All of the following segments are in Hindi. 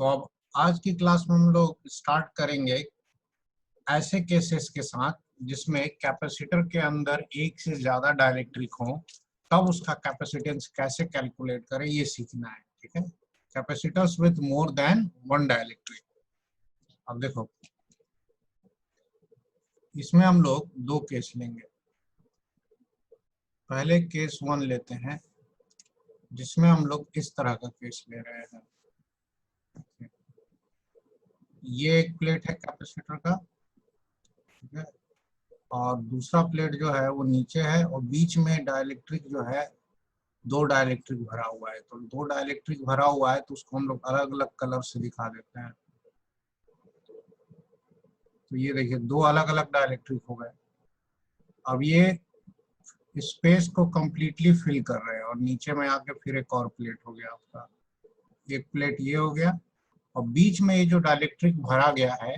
तो अब आज की क्लास में हम लोग स्टार्ट करेंगे ऐसे केसेस के साथ जिसमें कैपेसिटर के अंदर एक से ज्यादा डाइलेक्ट्रिक हो, तब उसका कैपेसिटेंस कैसे कैलकुलेट करें ये सीखना है। ठीक है, capacitors with more than one dielectric. अब देखो, इसमें हम लोग दो केस लेंगे। पहले केस 1 लेते हैं, जिसमें हम लोग इस तरह का केस ले रहे हैं। ये एक प्लेट है कैपेसिटर का, ठीक है, और दूसरा प्लेट जो है वो नीचे है और बीच में डाइलेक्ट्रिक जो है दो डाइलेक्ट्रिक भरा हुआ है। तो दो डाइलेक्ट्रिक भरा हुआ है तो उसको हम लोग अलग अलग कलर से दिखा देते हैं। तो ये देखिए, दो अलग अलग डाइलेक्ट्रिक हो गए। अब ये स्पेस को कंप्लीटली फिल कर रहे हैं और नीचे में आके फिर एक और प्लेट हो गया आपका। एक प्लेट ये हो गया और बीच में ये जो डाइलेक्ट्रिक भरा गया है,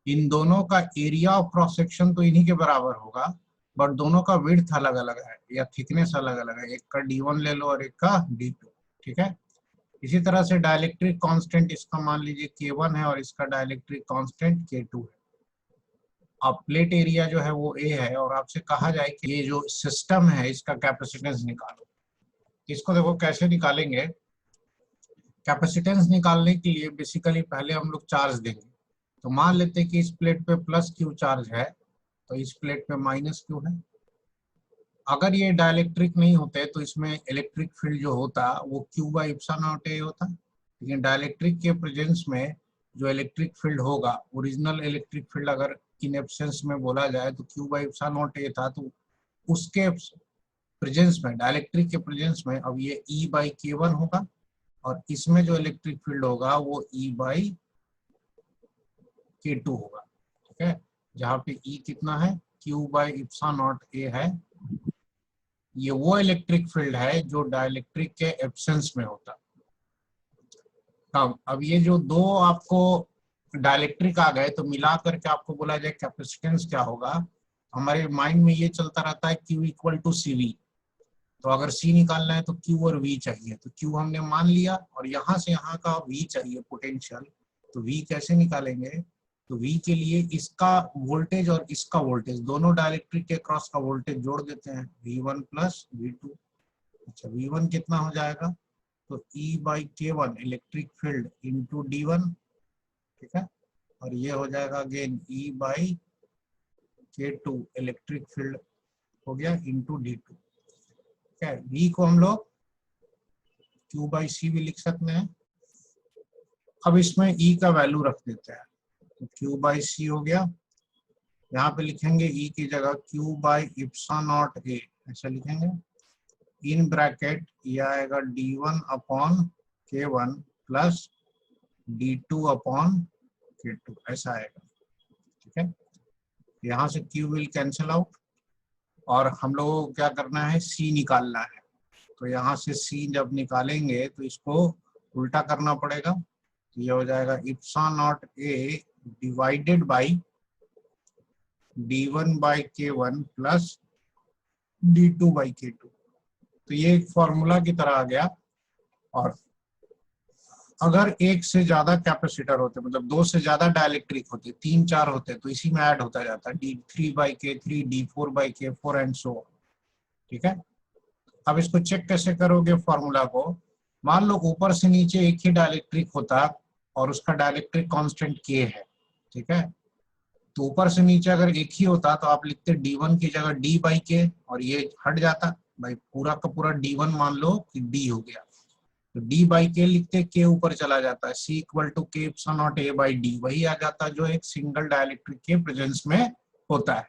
इन दोनों का एरिया ऑफ क्रॉस सेक्शन तो इन्हीं के बराबर होगा, बट दोनों का विड्थ अलग अलग है या थिकनेस अलग अलग है। एक का D1 ले लो और एक का D2। ठीक है, इसी तरह से डाइलेक्ट्रिक कांस्टेंट इसका मान लीजिए K1 है और इसका डाइलेक्ट्रिक कांस्टेंट K2 है। अब प्लेट एरिया जो है वो A है और आपसे कहा जाए कि ये जो सिस्टम है इसका कैपेसिटेंस निकालो। इसको देखो कैसे निकालेंगे। कैपेसिटेंस निकालने के लिए बेसिकली पहले हम लोग चार्ज देंगे। तो मान लेते हैं कि इस प्लेट पे प्लस Q चार्ज है तो इस प्लेट पे माइनस Q है। अगर ये डाइलेक्ट्रिक नहीं होते तो इसमें इलेक्ट्रिक फील्ड जो होता वो Q by epsilon naught A होता। लेकिन डाइलेक्ट्रिक के प्रेजेंस में जो इलेक्ट्रिक फील्ड होगा, ओरिजिनल इलेक्ट्रिक फील्ड अगर इन एब्सेंस में बोला जाए तो Q by epsilon naught A था, तो उसके प्रेजेंस में, डाइलेक्ट्रिक के प्रेजेंस में अब ये E बाई K1 होगा और इसमें जो इलेक्ट्रिक फील्ड होगा वो E बाई K2 होगा। ठीक है, जहाँ पे E कितना है, Q by epsilon naught A है। ये वो इलेक्ट्रिक फील्ड है जो डाइलेक्ट्रिक के एब्सेंस में होता। अब ये जो दो आपको डाइलेक्ट्रिक आ गए तो मिला करके आपको बोला जाए कैपेसिटेंस क्या होगा। हमारे माइंड में ये चलता रहता है Q इक्वल टू CV। तो अगर C निकालना है तो Q और V चाहिए, तो Q हमने मान लिया और यहाँ से यहाँ का V चाहिए पोटेंशियल। तो V कैसे निकालेंगे, तो V के लिए इसका वोल्टेज और इसका वोल्टेज, दोनों डाइलेक्ट्रिक के क्रॉस का वोल्टेज जोड़ देते हैं, V1 प्लस V2। अच्छा, V1 कितना हो जाएगा, तो E by K1 electric field into D1। ठीक है, और ये हो जाएगा again E by K2 electric field हो गया इंटू D2। ठीक है, V को हम लोग Q बाई C भी लिख सकते हैं। अब इसमें E का वैल्यू रख देते हैं, तो Q बाई C हो गया। यहाँ पे लिखेंगे E की जगह Q by epsilon naught A, ऐसा लिखेंगे। इन ब्रैकेट ये आएगा D1 upon K1 plus D2 upon K2, ऐसा आएगा। ठीक है, यहाँ से Q विल कैंसिल आउट और हम लोगों को क्या करना है, C निकालना है। तो यहाँ से C जब निकालेंगे तो इसको उल्टा करना पड़ेगा। तो ये हो जाएगा epsilon naught A divided by D1 by K1 plus D2 by K2। तो ये एक फॉर्मूला की तरह आ गया। और अगर एक से ज्यादा कैपेसिटर होते, मतलब दो से ज्यादा डाइलेक्ट्रिक होते, 3-4 होते, तो इसी में ऐड होता जाता D3 by K3, D4 by K4 and so. ठीक है, अब इसको चेक कैसे करोगे फॉर्मूला को। मान लो ऊपर से नीचे एक ही डाइलेक्ट्रिक होता और उसका डाइलेक्ट्रिक कांस्टेंट K है। ठीक है, तो ऊपर से नीचे अगर एक ही होता तो आप लिखते D1 की जगह D बाई K और ये हट जाता भाई, पूरा का पूरा D1 मान लो कि D हो गया, तो D बाई K लिखते, K ऊपर चला जाता है, C equal to K epsilon naught A by D, वही आ जाता है जो एक सिंगल डाइलेक्ट्रिक के प्रेजेंस में होता है।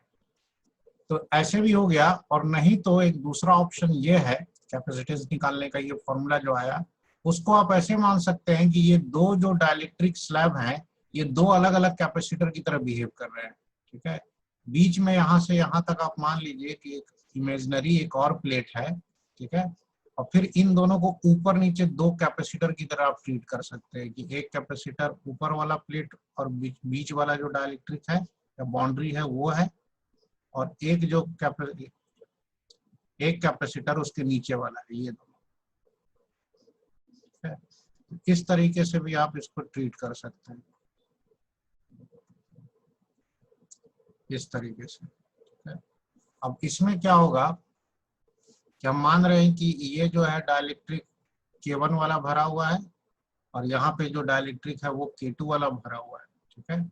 तो ऐसे भी हो गया। और नहीं तो एक दूसरा ऑप्शन ये है कैपेसिटेंस निकालने का, ये फॉर्मूला जो आया उसको आप ऐसे मान सकते हैं कि ये दो जो डाइलेक्ट्रिक स्लैब हैं ये दो अलग अलग कैपेसिटर की तरह बिहेव कर रहे हैं। ठीक है, बीच में यहाँ से यहाँ तक आप मान लीजिए कि एक इमेजिनरी एक और प्लेट है। ठीक है, और फिर इन दोनों को ऊपर नीचे दो कैपेसिटर की तरह आप ट्रीट कर सकते हैं कि एक कैपेसिटर ऊपर वाला प्लेट और बीच वाला जो डाइलेक्ट्रिक है या बाउंड्री है वो है, और एक जो एक कैपेसिटर उसके नीचे वाला है, ये दोनों। इस तरीके से भी आप इसको ट्रीट कर सकते हैं, इस तरीके से। अब इसमें क्या होगा कि हम मान रहे हैं कि ये जो है डाइलेक्ट्रिक K1 वाला भरा हुआ है और यहाँ पे जो डाइलेक्ट्रिक है वो K2 वाला भरा हुआ है, ठीक है।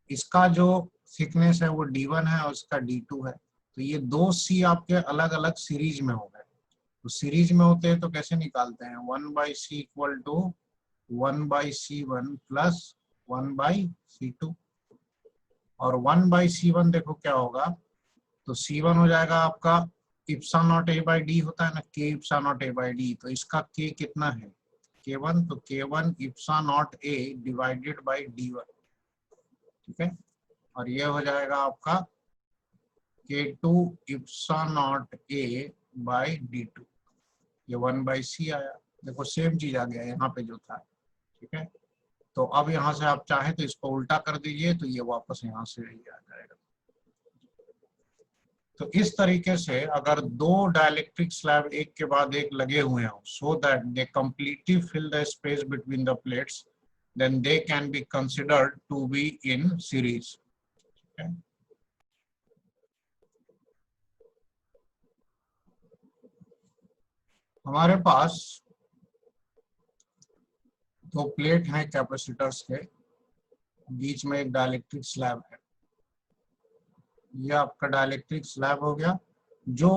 इसका जो थिकनेस है वो D1 है और इसका D2 है। तो ये दो C आपके अलग अलग सीरीज में हो गए। तो सीरीज में होते हैं तो कैसे निकालते हैं, 1/C equal to 1/C1 plus 1/C2। और 1/C1 देखो क्या होगा, तो C1 हो जाएगा आपका epsilon naught A by D होता है ना, K epsilon naught A by D. तो इसका K कितना है, K1, तो K1 epsilon naught A divided by D1, ठीक है। और ये हो जाएगा आपका K2 epsilon naught A by D2, ये 1/C आया। देखो सेम चीज आ गया यहाँ पे जो था, ठीक है। तो अब यहाँ से आप चाहे तो इसको उल्टा कर दीजिए तो ये वापस यहाँ से ही आ जाएगा। तो इस तरीके से अगर दो डाइलेक्ट्रिक स्लैब एक के बाद एक लगे हुए हों, so that they completely fill the space between the plates, then they can be considered to be in series. Okay? हमारे पास दो प्लेट हैं कैपेसिटर्स के, बीच में एक डाइलेक्ट्रिक स्लैब है। यह आपका डाइलेक्ट्रिक स्लैब हो गया जो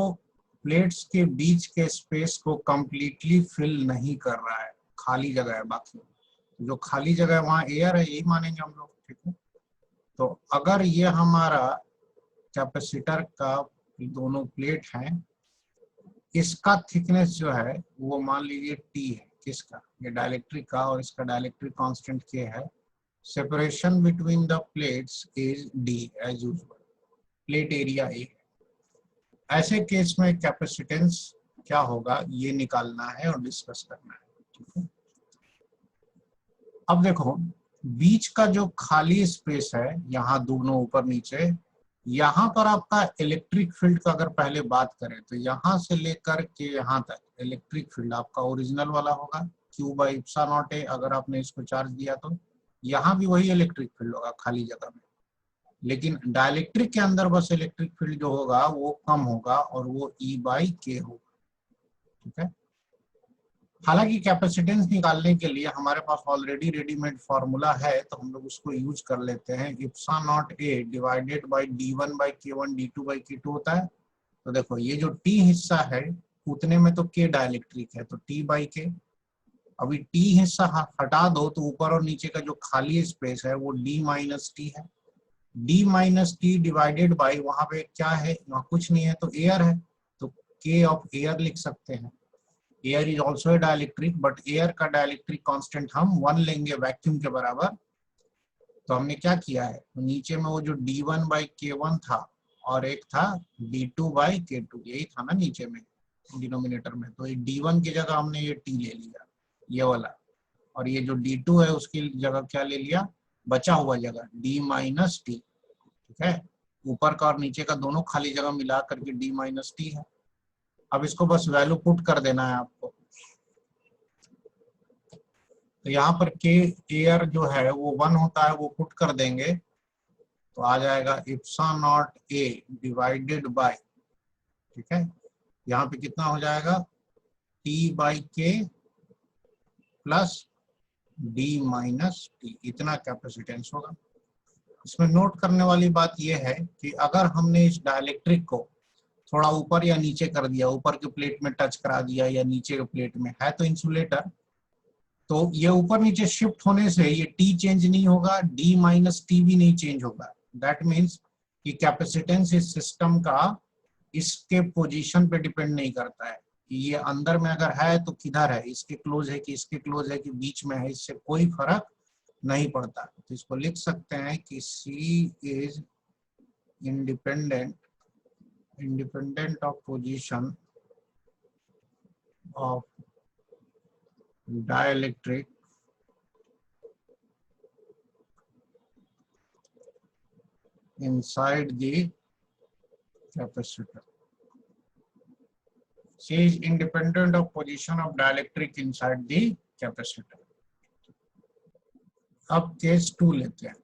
प्लेट्स के बीच के स्पेस को कंप्लीटली फिल नहीं कर रहा है, खाली जगह है। बाकी जो खाली जगह है वहां एयर है, यही मानेंगे हम लोग, ठीक है। तो अगर ये हमारा कैपेसिटर का दोनों प्लेट हैं, इसका थिकनेस जो है वो मान लीजिए T है, किसका, ये डाइलेक्ट्रिक का, और इसका डाइलेक्ट्रिक कांस्टेंट K है। Separation between the plates is D as usual, plate area A। ऐसे केस में कैपेसिटेंस क्या होगा ये निकालना है और डिस्कस करना है, ठीक है। अब देखो बीच का जो खाली स्पेस है, यहाँ दोनों ऊपर नीचे, यहाँ पर आपका इलेक्ट्रिक फील्ड का अगर पहले बात करें तो यहाँ से लेकर के यहाँ तक इलेक्ट्रिक फील्ड आपका ओरिजिनल वाला होगा, Q by Ipsa naught A। अगर आपने इसको चार्ज दिया तो यहाँ भी वही इलेक्ट्रिक फील्ड होगा खाली जगह में, लेकिन डाइलेक्ट्रिक के अंदर बस इलेक्ट्रिक फील्ड जो होगा वो कम होगा और वो E बाई K होगा, ठीक है। हालांकि कैपेसिटेंस निकालने के लिए हमारे पास ऑलरेडी रेडीमेड फॉर्मूला है, तो हम लोग उसको यूज कर लेते हैं। Epsilon naught A divided by D1 by K1 D2 by K2 होता है। तो देखो ये जो T हिस्सा है उतने में तो K डाइलेक्ट्रिक है, तो T बाई K। अभी T हिस्सा हटा दो तो ऊपर और नीचे का जो खाली स्पेस है वो D माइनस T है। D minus T divided by, वहां पे क्या है, वहां कुछ नहीं है तो एयर है, तो K ऑफ एयर लिख सकते हैं। Air is also a dielectric, but air का डाइलेक्ट्रिक कांस्टेंट हम 1 लेंगे वैक्यूम के बराबर। तो हमने क्या किया है, तो नीचे में वो जो D1 बाई K1 था और एक था D2 बाई K2, यही था ना नीचे में डिनोमिनेटर में। तो D1 की जगह हमने ये T ले लिया, ये वाला, और ये जो D2 है उसकी जगह क्या ले लिया, बचा हुआ जगह D माइनस T, ठीक है। ऊपर का और नीचे का दोनों खाली जगह मिला करके D माइनस T है। अब इसको बस वैल्यू पुट कर देना है आपको। तो यहाँ पर K एयर जो है वो 1 होता है, वो पुट कर देंगे तो आ जाएगा Ipsa naught A divided by, ठीक है। यहाँ पे कितना हो जाएगा, T by K plus D minus T, इतना कैपेसिटेंस होगा। इसमें नोट करने वाली बात यह है कि अगर हमने इस डाइलेक्ट्रिक को थोड़ा ऊपर या नीचे कर दिया, ऊपर के प्लेट में टच करा दिया या नीचे के प्लेट में है तो इंसुलेटर, तो ये ऊपर नीचे शिफ्ट होने से ये T चेंज नहीं होगा, D माइनस T भी नहीं चेंज होगा। दैट मीन्स कि कैपेसिटेंस इस सिस्टम का इसके पोजीशन पे डिपेंड नहीं करता है, ये अंदर में अगर है तो किधर है, इसके क्लोज है कि इसके क्लोज है कि बीच में है, इससे कोई फर्क नहीं पड़ता। तो इसको लिख सकते हैं कि C is independent of position of dielectric inside the capacitor. C is independent of position of dielectric inside the capacitor. अब केस 2 लेते हैं।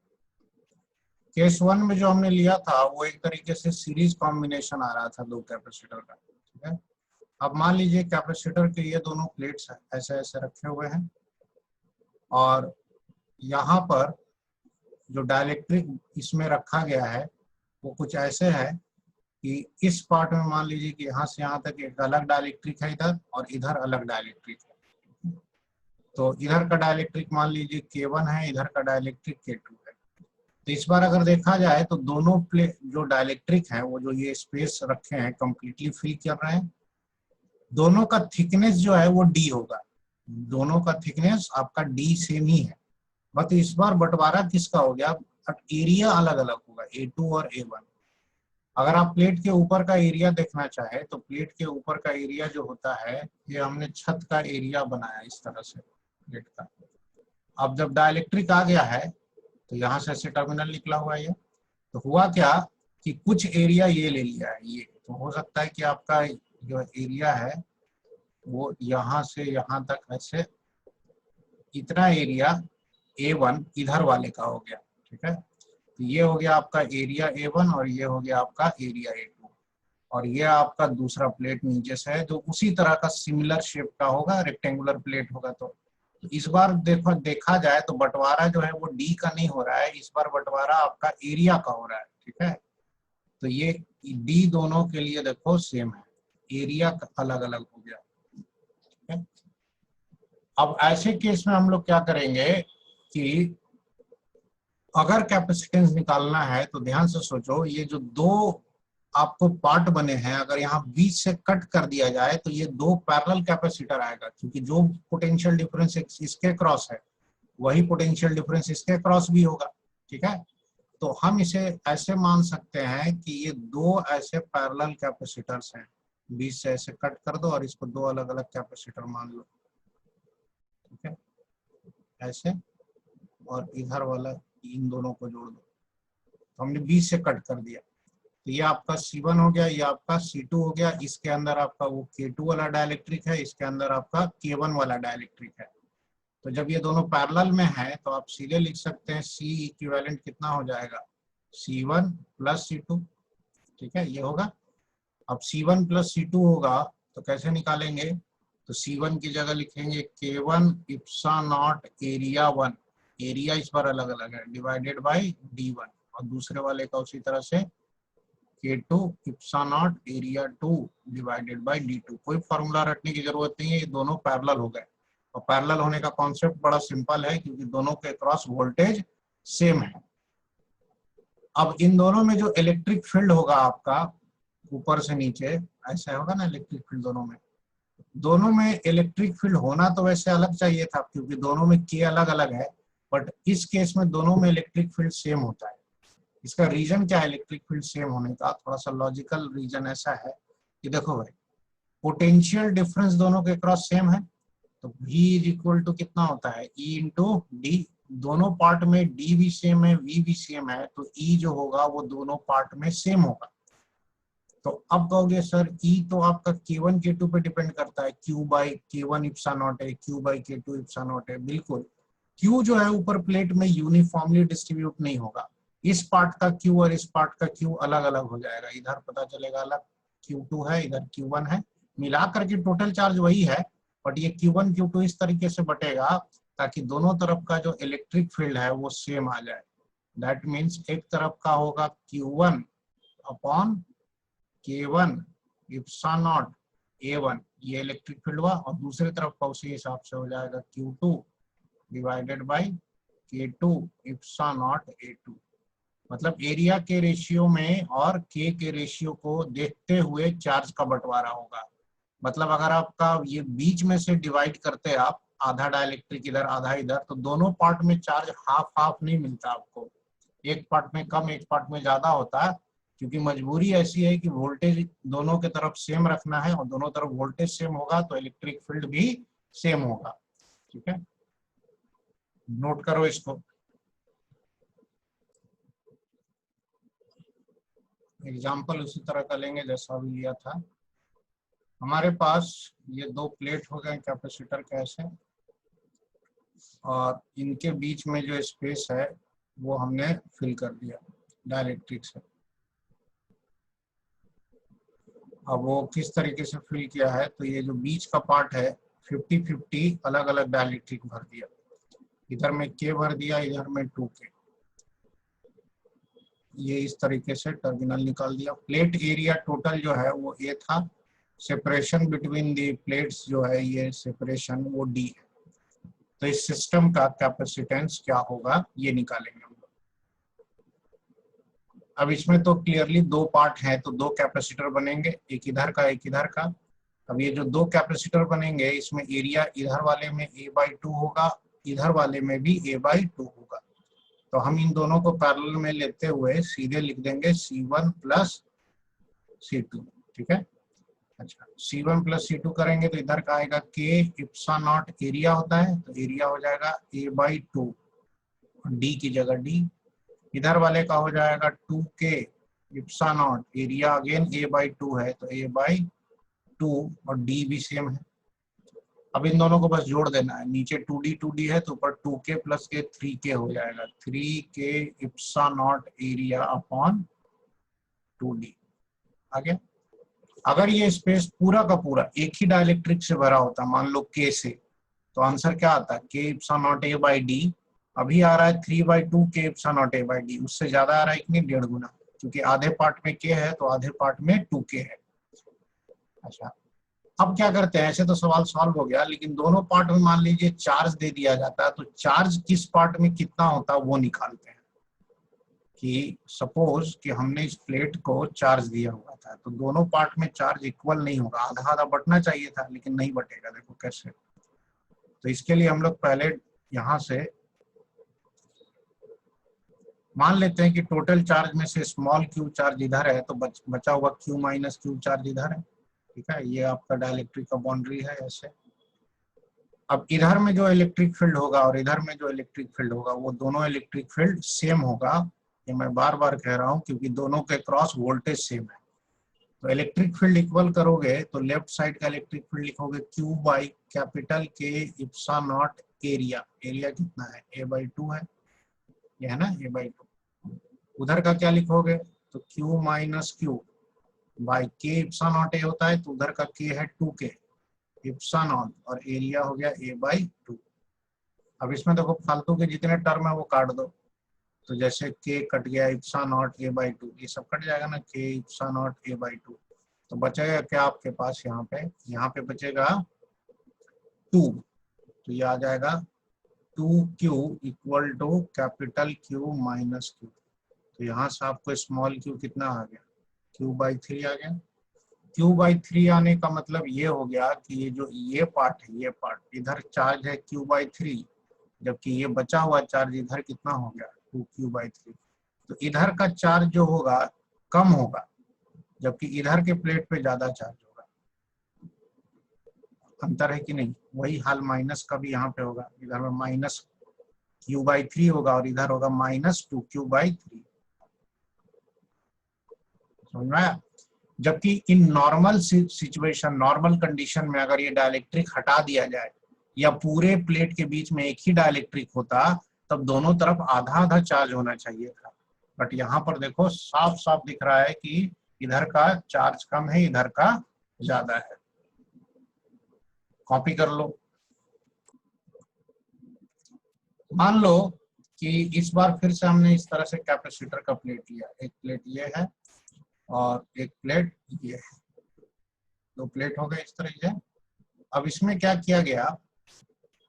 केस 1 में जो हमने लिया था वो एक तरीके से सीरीज कॉम्बिनेशन आ रहा था दो कैपेसिटर का, ठीक है। अब मान लीजिए कैपेसिटर के ये दोनों प्लेट्स ऐसे ऐसे रखे हुए हैं और यहाँ पर जो डाइलेक्ट्रिक इसमें रखा गया है वो कुछ ऐसे है कि इस पार्ट में मान लीजिए कि यहाँ से यहाँ तक एक अलग डाइलेक्ट्रिक है इधर और इधर अलग डाइलेक्ट्रिक है। तो इधर का डाइलेक्ट्रिक मान लीजिए K1 है, इधर का डाइलेक्ट्रिक K2 है। तो इस बार अगर देखा जाए तो दोनों प्लेट जो डाइलेक्ट्रिक है वो जो ये स्पेस रखे हैं कंप्लीटली फिल कर रहे हैं। दोनों का थिकनेस जो है वो D होगा, दोनों का थिकनेस आपका D सेम ही है। बट इस बार बंटवारा किसका हो गया, एरिया अलग अलग होगा A2 और A1। अगर आप प्लेट के ऊपर का एरिया देखना चाहे तो प्लेट के ऊपर का एरिया जो होता है ये हमने छत का एरिया बनाया इस तरह से प्लेट का। अब जब डाइलेक्ट्रिक आ गया है तो यहाँ से ऐसे टर्मिनल निकला हुआ है ये, तो हुआ क्या कि कुछ एरिया ये ले लिया है ये, तो हो सकता है कि आपका जो एरिया है वो यहाँ से यहाँ तक ऐसे इतना एरिया A1 इधर वाले का हो गया, ठीक है। तो ये हो गया आपका एरिया A1 और ये हो गया आपका एरिया A2 और ये आपका दूसरा प्लेट नीचे से है जो उसी तरह का सिमिलर शेप का होगा, रेक्टेंगुलर प्लेट होगा। तो इस बार देखा जाए तो बंटवारा जो है वो D का नहीं हो रहा है, इस बार बंटवारा आपका एरिया का हो रहा है, ठीक है। तो ये D दोनों के लिए देखो सेम है, एरिया अलग अलग हो गया, ठीक है। अब ऐसे केस में हम लोग क्या करेंगे कि अगर कैपेसिटेंस निकालना है तो ध्यान से सोचो, ये जो दो आपको पार्ट बने हैं अगर यहाँ बीच से कट कर दिया जाए तो ये दो पैरेलल कैपेसिटर आएगा, क्योंकि जो पोटेंशियल डिफरेंस इसके क्रॉस है वही पोटेंशियल डिफरेंस इसके क्रॉस भी होगा, ठीक है। तो हम इसे ऐसे मान सकते हैं कि ये दो ऐसे पैरेलल कैपेसिटर्स हैं, बीच से ऐसे कट कर दो और इसको दो अलग अलग कैपेसिटर मान लो, ठीक है, ऐसे, और इधर वाला इन दोनों को जोड़ दो। तो हमने बीच से कट कर दिया, तो ये आपका C1 हो गया, ये आपका C2 हो गया, इसके अंदर आपका वो K2 वाला डाइलेक्ट्रिक है, इसके अंदर आपका K1 वाला डाइलेक्ट्रिक है। तो जब ये दोनों पैरेलल में है तो आप सीधे लिख सकते हैं C इक्विवेलेंट कितना हो जाएगा, C1 प्लस C2, ठीक है, ये होगा। अब C1 प्लस C2 होगा तो कैसे निकालेंगे, तो C1 की जगह लिखेंगे K1 epsilon naught area 1, area इस बार अलग अलग है, डिवाइडेड बाई D1, और दूसरे वाले का उसी तरह से K2 epsilon naught area 2 divided by D2। कोई फॉर्मूला रटने की जरूरत नहीं है, ये दोनों पैरेलल हो गए। और पैरेलल होने का कॉन्सेप्ट बड़ा सिंपल है क्योंकि दोनों के क्रॉस वोल्टेज सेम है। अब इन दोनों में जो इलेक्ट्रिक फील्ड होगा आपका ऊपर से नीचे ऐसा होगा ना, इलेक्ट्रिक फील्ड दोनों में इलेक्ट्रिक फील्ड होना तो वैसे अलग चाहिए था क्योंकि दोनों में K अलग अलग है, बट इस केस में दोनों में इलेक्ट्रिक फील्ड सेम होता है। इसका रीजन क्या है इलेक्ट्रिक फील्ड सेम होने का, थोड़ा सा लॉजिकल रीजन ऐसा है कि देखो भाई पोटेंशियल डिफरेंस दोनों के क्रॉस सेम है, तो V इज इक्वल टू कितना होता है E इंटू डी, दोनों पार्ट में D भी सेम है V भी सेम है, तो E जो होगा वो दोनों पार्ट में सेम होगा। तो अब कहोगे सर E तो आपका K1 K2 पे डिपेंड करता है, Q by K1 epsilon not है, Q by K2 epsilon not है। बिल्कुल, Q जो है ऊपर प्लेट में यूनिफॉर्मली डिस्ट्रीब्यूट नहीं होगा, इस पार्ट का Q और इस पार्ट का Q अलग अलग हो जाएगा, इधर पता चलेगा अलग Q2 है, इधर Q1 है, मिलाकर के टोटल चार्ज वही है, बट ये Q1 Q2 इस तरीके से बटेगा ताकि दोनों तरफ का जो इलेक्ट्रिक फील्ड है वो सेम आ जाए। दैट मीन्स एक तरफ का होगा Q1 upon K1 epsilon not A1, ये इलेक्ट्रिक फील्ड हुआ, और दूसरी तरफ का उसी हिसाब से हो जाएगा Q2 divided by K2 epsilon not A2। मतलब एरिया के रेशियो में और K के रेशियो को देखते हुए चार्ज का बंटवारा होगा। मतलब अगर आपका ये बीच में से डिवाइड करते आप, आधा डाइलेक्ट्रिक इधर आधा इधर, तो दोनों पार्ट में चार्ज हाफ हाफ नहीं मिलता आपको, एक पार्ट में कम एक पार्ट में ज्यादा होता है, क्योंकि मजबूरी ऐसी है कि वोल्टेज दोनों के तरफ सेम रखना है, और दोनों तरफ वोल्टेज सेम होगा तो इलेक्ट्रिक फील्ड भी सेम होगा, ठीक है। नोट करो इसको। एग्जाम्पल उसी तरह का लेंगे जैसा अभी लिया था। हमारे पास ये दो प्लेट हो गए कैपेसिटर के ऐसे, और इनके बीच में जो स्पेस है वो हमने फिल कर दिया डाइलेक्ट्रिक से। अब वो किस तरीके से फिल किया है, तो ये जो बीच का पार्ट है 50-50 अलग अलग डाइलेक्ट्रिक भर दिया, इधर में के भर दिया, इधर में 2K। ये इस तरीके से टर्मिनल निकाल दिया। प्लेट एरिया टोटल जो है वो A था, सेपरेशन बिटवीन दी प्लेट्स जो है ये सेपरेशन वो D है। तो इस सिस्टम का कैपेसिटेंस क्या होगा ये निकालेंगे हम लोग। अब इसमें तो क्लियरली दो पार्ट हैं, तो दो कैपेसिटर बनेंगे, एक इधर का एक इधर का। अब ये जो दो कैपेसिटर बनेंगे इसमें एरिया इधर वाले में A/2 होगा, इधर वाले में भी A/2 होगा। तो हम इन दोनों को पैरेलल में लेते हुए सीधे लिख देंगे C1 प्लस C2। ठीक है। अच्छा, C1 प्लस C2 करेंगे तो इधर का आएगा K इप्सिलॉन नॉट एरिया होता है, तो एरिया हो जाएगा A/2, D की जगह D। इधर वाले का हो जाएगा 2K epsilon not area, again A/2 है तो A/2 और D भी सेम है। अब इन दोनों को बस जोड़ देना है, नीचे 2D है तो ऊपर 2K प्लस के 3K हो जाएगा, 3K epsilon not area upon 2D। आगे अगर ये स्पेस पूरा का पूरा एक ही डाइलेक्ट्रिक से भरा होता, मान लो K से, तो आंसर क्या आता है, K इप्सिलॉन नॉट A/D। अभी आ रहा है 3/2 K इप्सिलॉन नॉट A/D, उससे ज्यादा आ रहा है कि नहीं, 1.5 गुना, क्योंकि आधे पार्ट में K है तो आधे पार्ट में 2K है। अच्छा, अब क्या करते हैं, ऐसे तो सवाल सॉल्व हो गया, लेकिन दोनों पार्ट में मान लीजिए चार्ज दे दिया जाता है, तो चार्ज किस पार्ट में कितना होता है वो निकालते हैं। कि सपोज कि हमने इस प्लेट को चार्ज दिया हुआ था, तो दोनों पार्ट में चार्ज इक्वल नहीं होगा, आधा आधा बटना चाहिए था लेकिन नहीं बटेगा। देखो कैसे, तो इसके लिए हम लोग पहले यहां से मान लेते हैं कि टोटल चार्ज में से स्मॉल q चार्ज इधर है, तो बचा हुआ q माइनस q चार्ज इधर है। ठीक है, ये आपका डाइलेक्ट्रिक का बाउंड्री है ऐसे। अब इधर में जो इलेक्ट्रिक फील्ड होगा और इधर में जो इलेक्ट्रिक फील्ड होगा वो दोनों इलेक्ट्रिक फील्ड सेम होगा। ये मैं बार बार कह रहा हूँ क्योंकि दोनों के क्रॉस वोल्टेज सेम है। तो इलेक्ट्रिक फील्ड इक्वल करोगे तो लेफ्ट साइड का इलेक्ट्रिक फील्ड लिखोगे Q by capital K epsilon not area. Area कितना है, A/2 है, ये है ना A/2। उधर का क्या लिखोगे, तो Q minus Q by K epsilon not A होता है, तो उधर का K है 2K इप्सिलॉन नॉट और एरिया हो गया A/2। अब इसमें देखो फालतू के जितने टर्म है वो काट दो, तो जैसे K कट गया इप्सिलॉन नॉट A/2, ये सब कट जाएगा ना, K इप्सिलॉन नॉट A/2। तो बचेगा क्या आपके पास, यहाँ पे बचेगा 2, तो ये आ जाएगा 2Q equal to capital Q minus Q। तो यहाँ से आपको स्मॉल q कितना आ गया, Q/3 आ गया। Q/3 आने का मतलब ये हो गया कि ये जो ये पार्ट है, ये पार्ट इधर चार्ज है Q/3, जबकि ये बचा हुआ चार्ज इधर कितना हो गया 2Q/3। तो इधर का चार्ज जो होगा कम होगा, जबकि इधर के प्लेट पे ज्यादा चार्ज होगा। अंतर है कि नहीं, वही हाल माइनस का भी यहाँ पे होगा, इधर में माइनस Q/3 होगा और इधर होगा माइनस 2Q/3। समझ में आया। जबकि in normal situation, normal condition में अगर ये डाइलेक्ट्रिक हटा दिया जाए या पूरे प्लेट के बीच में एक ही डाइलेक्ट्रिक होता, तब दोनों तरफ आधा आधा चार्ज होना चाहिए था। बट यहाँ पर देखो साफ साफ दिख रहा है कि इधर का चार्ज कम है, इधर का ज्यादा है। कॉपी कर लो। मान लो कि इस बार फिर से हमने इस तरह से कैपेसिटर का प्लेट लिया, एक प्लेट ये है और एक प्लेट ये है, दो प्लेट हो गए इस तरह से। अब इसमें क्या किया गया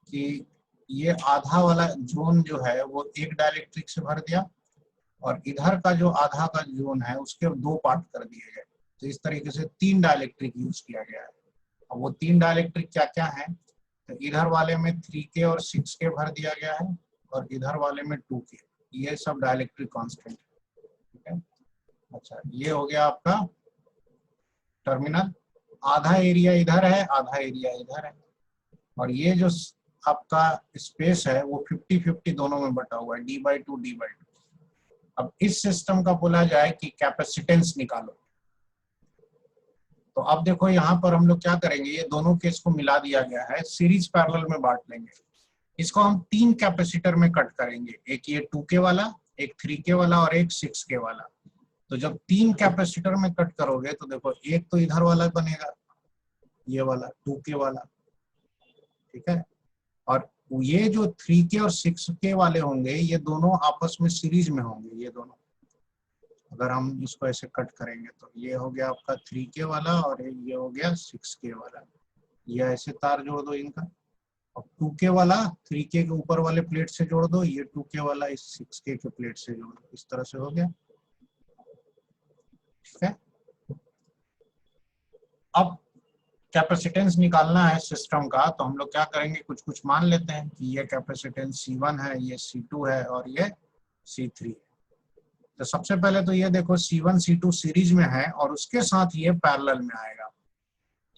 कि ये आधा वाला जोन जो है वो एक डाइलेक्ट्रिक से भर दिया और इधर का जो आधा का जोन है उसके दो पार्ट कर दिए गए। तो इस तरीके से 3 डाइलेक्ट्रिक यूज किया गया है। अब वो 3 डाइलेक्ट्रिक क्या क्या है, तो इधर वाले में 3K और 6K भर दिया गया है और इधर वाले में 2K। ये सब डाइलेक्ट्रिक कांस्टेंट है। ठीक है। अच्छा, ये हो गया आपका टर्मिनल। आधा एरिया इधर है, आधा एरिया इधर है, और ये जो आपका स्पेस है वो 50-50 दोनों में बटा हुआ है, D/2 D/2। अब इस सिस्टम का बोला जाए कि कैपेसिटेंस निकालो, तो अब देखो यहाँ पर हम लोग क्या करेंगे, ये दोनों केस को मिला दिया गया है, सीरीज पैरेलल में बांट लेंगे। इसको हम 3 कैपेसिटर में कट करेंगे, एक ये 2K वाला, एक 3K वाला और एक 6K वाला। तो जब 3 कैपेसिटर में कट करोगे तो देखो एक तो इधर वाला बनेगा, ये वाला 2K वाला, ठीक है, और ये जो 3K और 6K वाले होंगे ये दोनों आपस में सीरीज में होंगे, ये दोनों। अगर हम इसको ऐसे कट करेंगे तो ये हो गया आपका 3K वाला और ये हो गया 6K वाला, ये ऐसे तार जोड़ दो इनका। अब 2K वाला 3K के ऊपर वाले प्लेट से जोड़ दो, ये 2K वाला इस 6K के प्लेट से जोड़ दो, इस तरह से हो गया, ठीक है। अब कैपेसिटेंस निकालना है सिस्टम का, तो हम लोग क्या करेंगे, कुछ कुछ मान लेते हैं कि ये कैपेसिटेंस C1 है, ये C2 है और ये C3 है। तो सबसे पहले तो ये देखो C1 C2 सीरीज में है और उसके साथ ये पैरेलल में आएगा,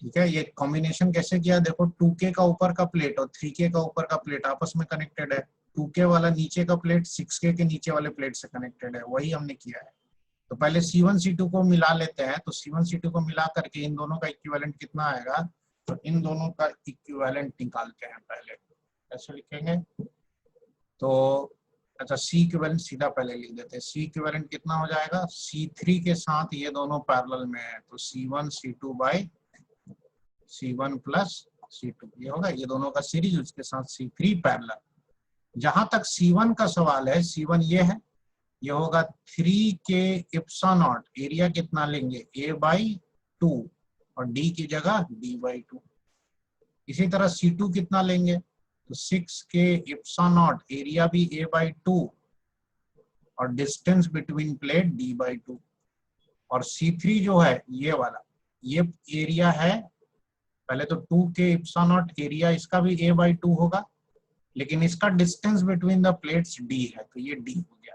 ठीक है। ये कॉम्बिनेशन कैसे किया, देखो 2K का ऊपर का प्लेट और 3K का ऊपर का प्लेट आपस में कनेक्टेड है, 2K वाला नीचे का प्लेट 6K के नीचे वाले प्लेट से कनेक्टेड है, वही हमने किया है। तो पहले C1 C2 को मिला लेते हैं, तो C1 C2 को मिला करके इन दोनों का इक्विवेलेंट कितना आएगा, तो इन दोनों का इक्विवेलेंट निकालते हैं। पहले कैसे लिखेंगे, तो अच्छा C इक्विवेलेंट सीधा पहले लिख देते हैं। C इक्विवेलेंट कितना हो जाएगा, C3 के साथ ये दोनों पैरेलल में है, तो C1 C2 by C1 plus C2 ये होगा, ये दोनों का सीरीज, उसके साथ C3 पैरेलल। जहां तक C1 का सवाल है, C1 ये है, ये होगा 3K इप्सिलॉन नॉट, एरिया कितना लेंगे A/2 और D की जगह D/2। इसी तरह C2 कितना लेंगे, तो 6K इप्सिलॉन नॉट, एरिया भी A/2 और डिस्टेंस बिटवीन प्लेट D/2। और C3 जो है ये वाला, ये एरिया है, पहले तो 2K इप्सिलॉन नॉट, एरिया इसका भी A/2 होगा, लेकिन इसका distance between the plates D है, तो ये D हो गया।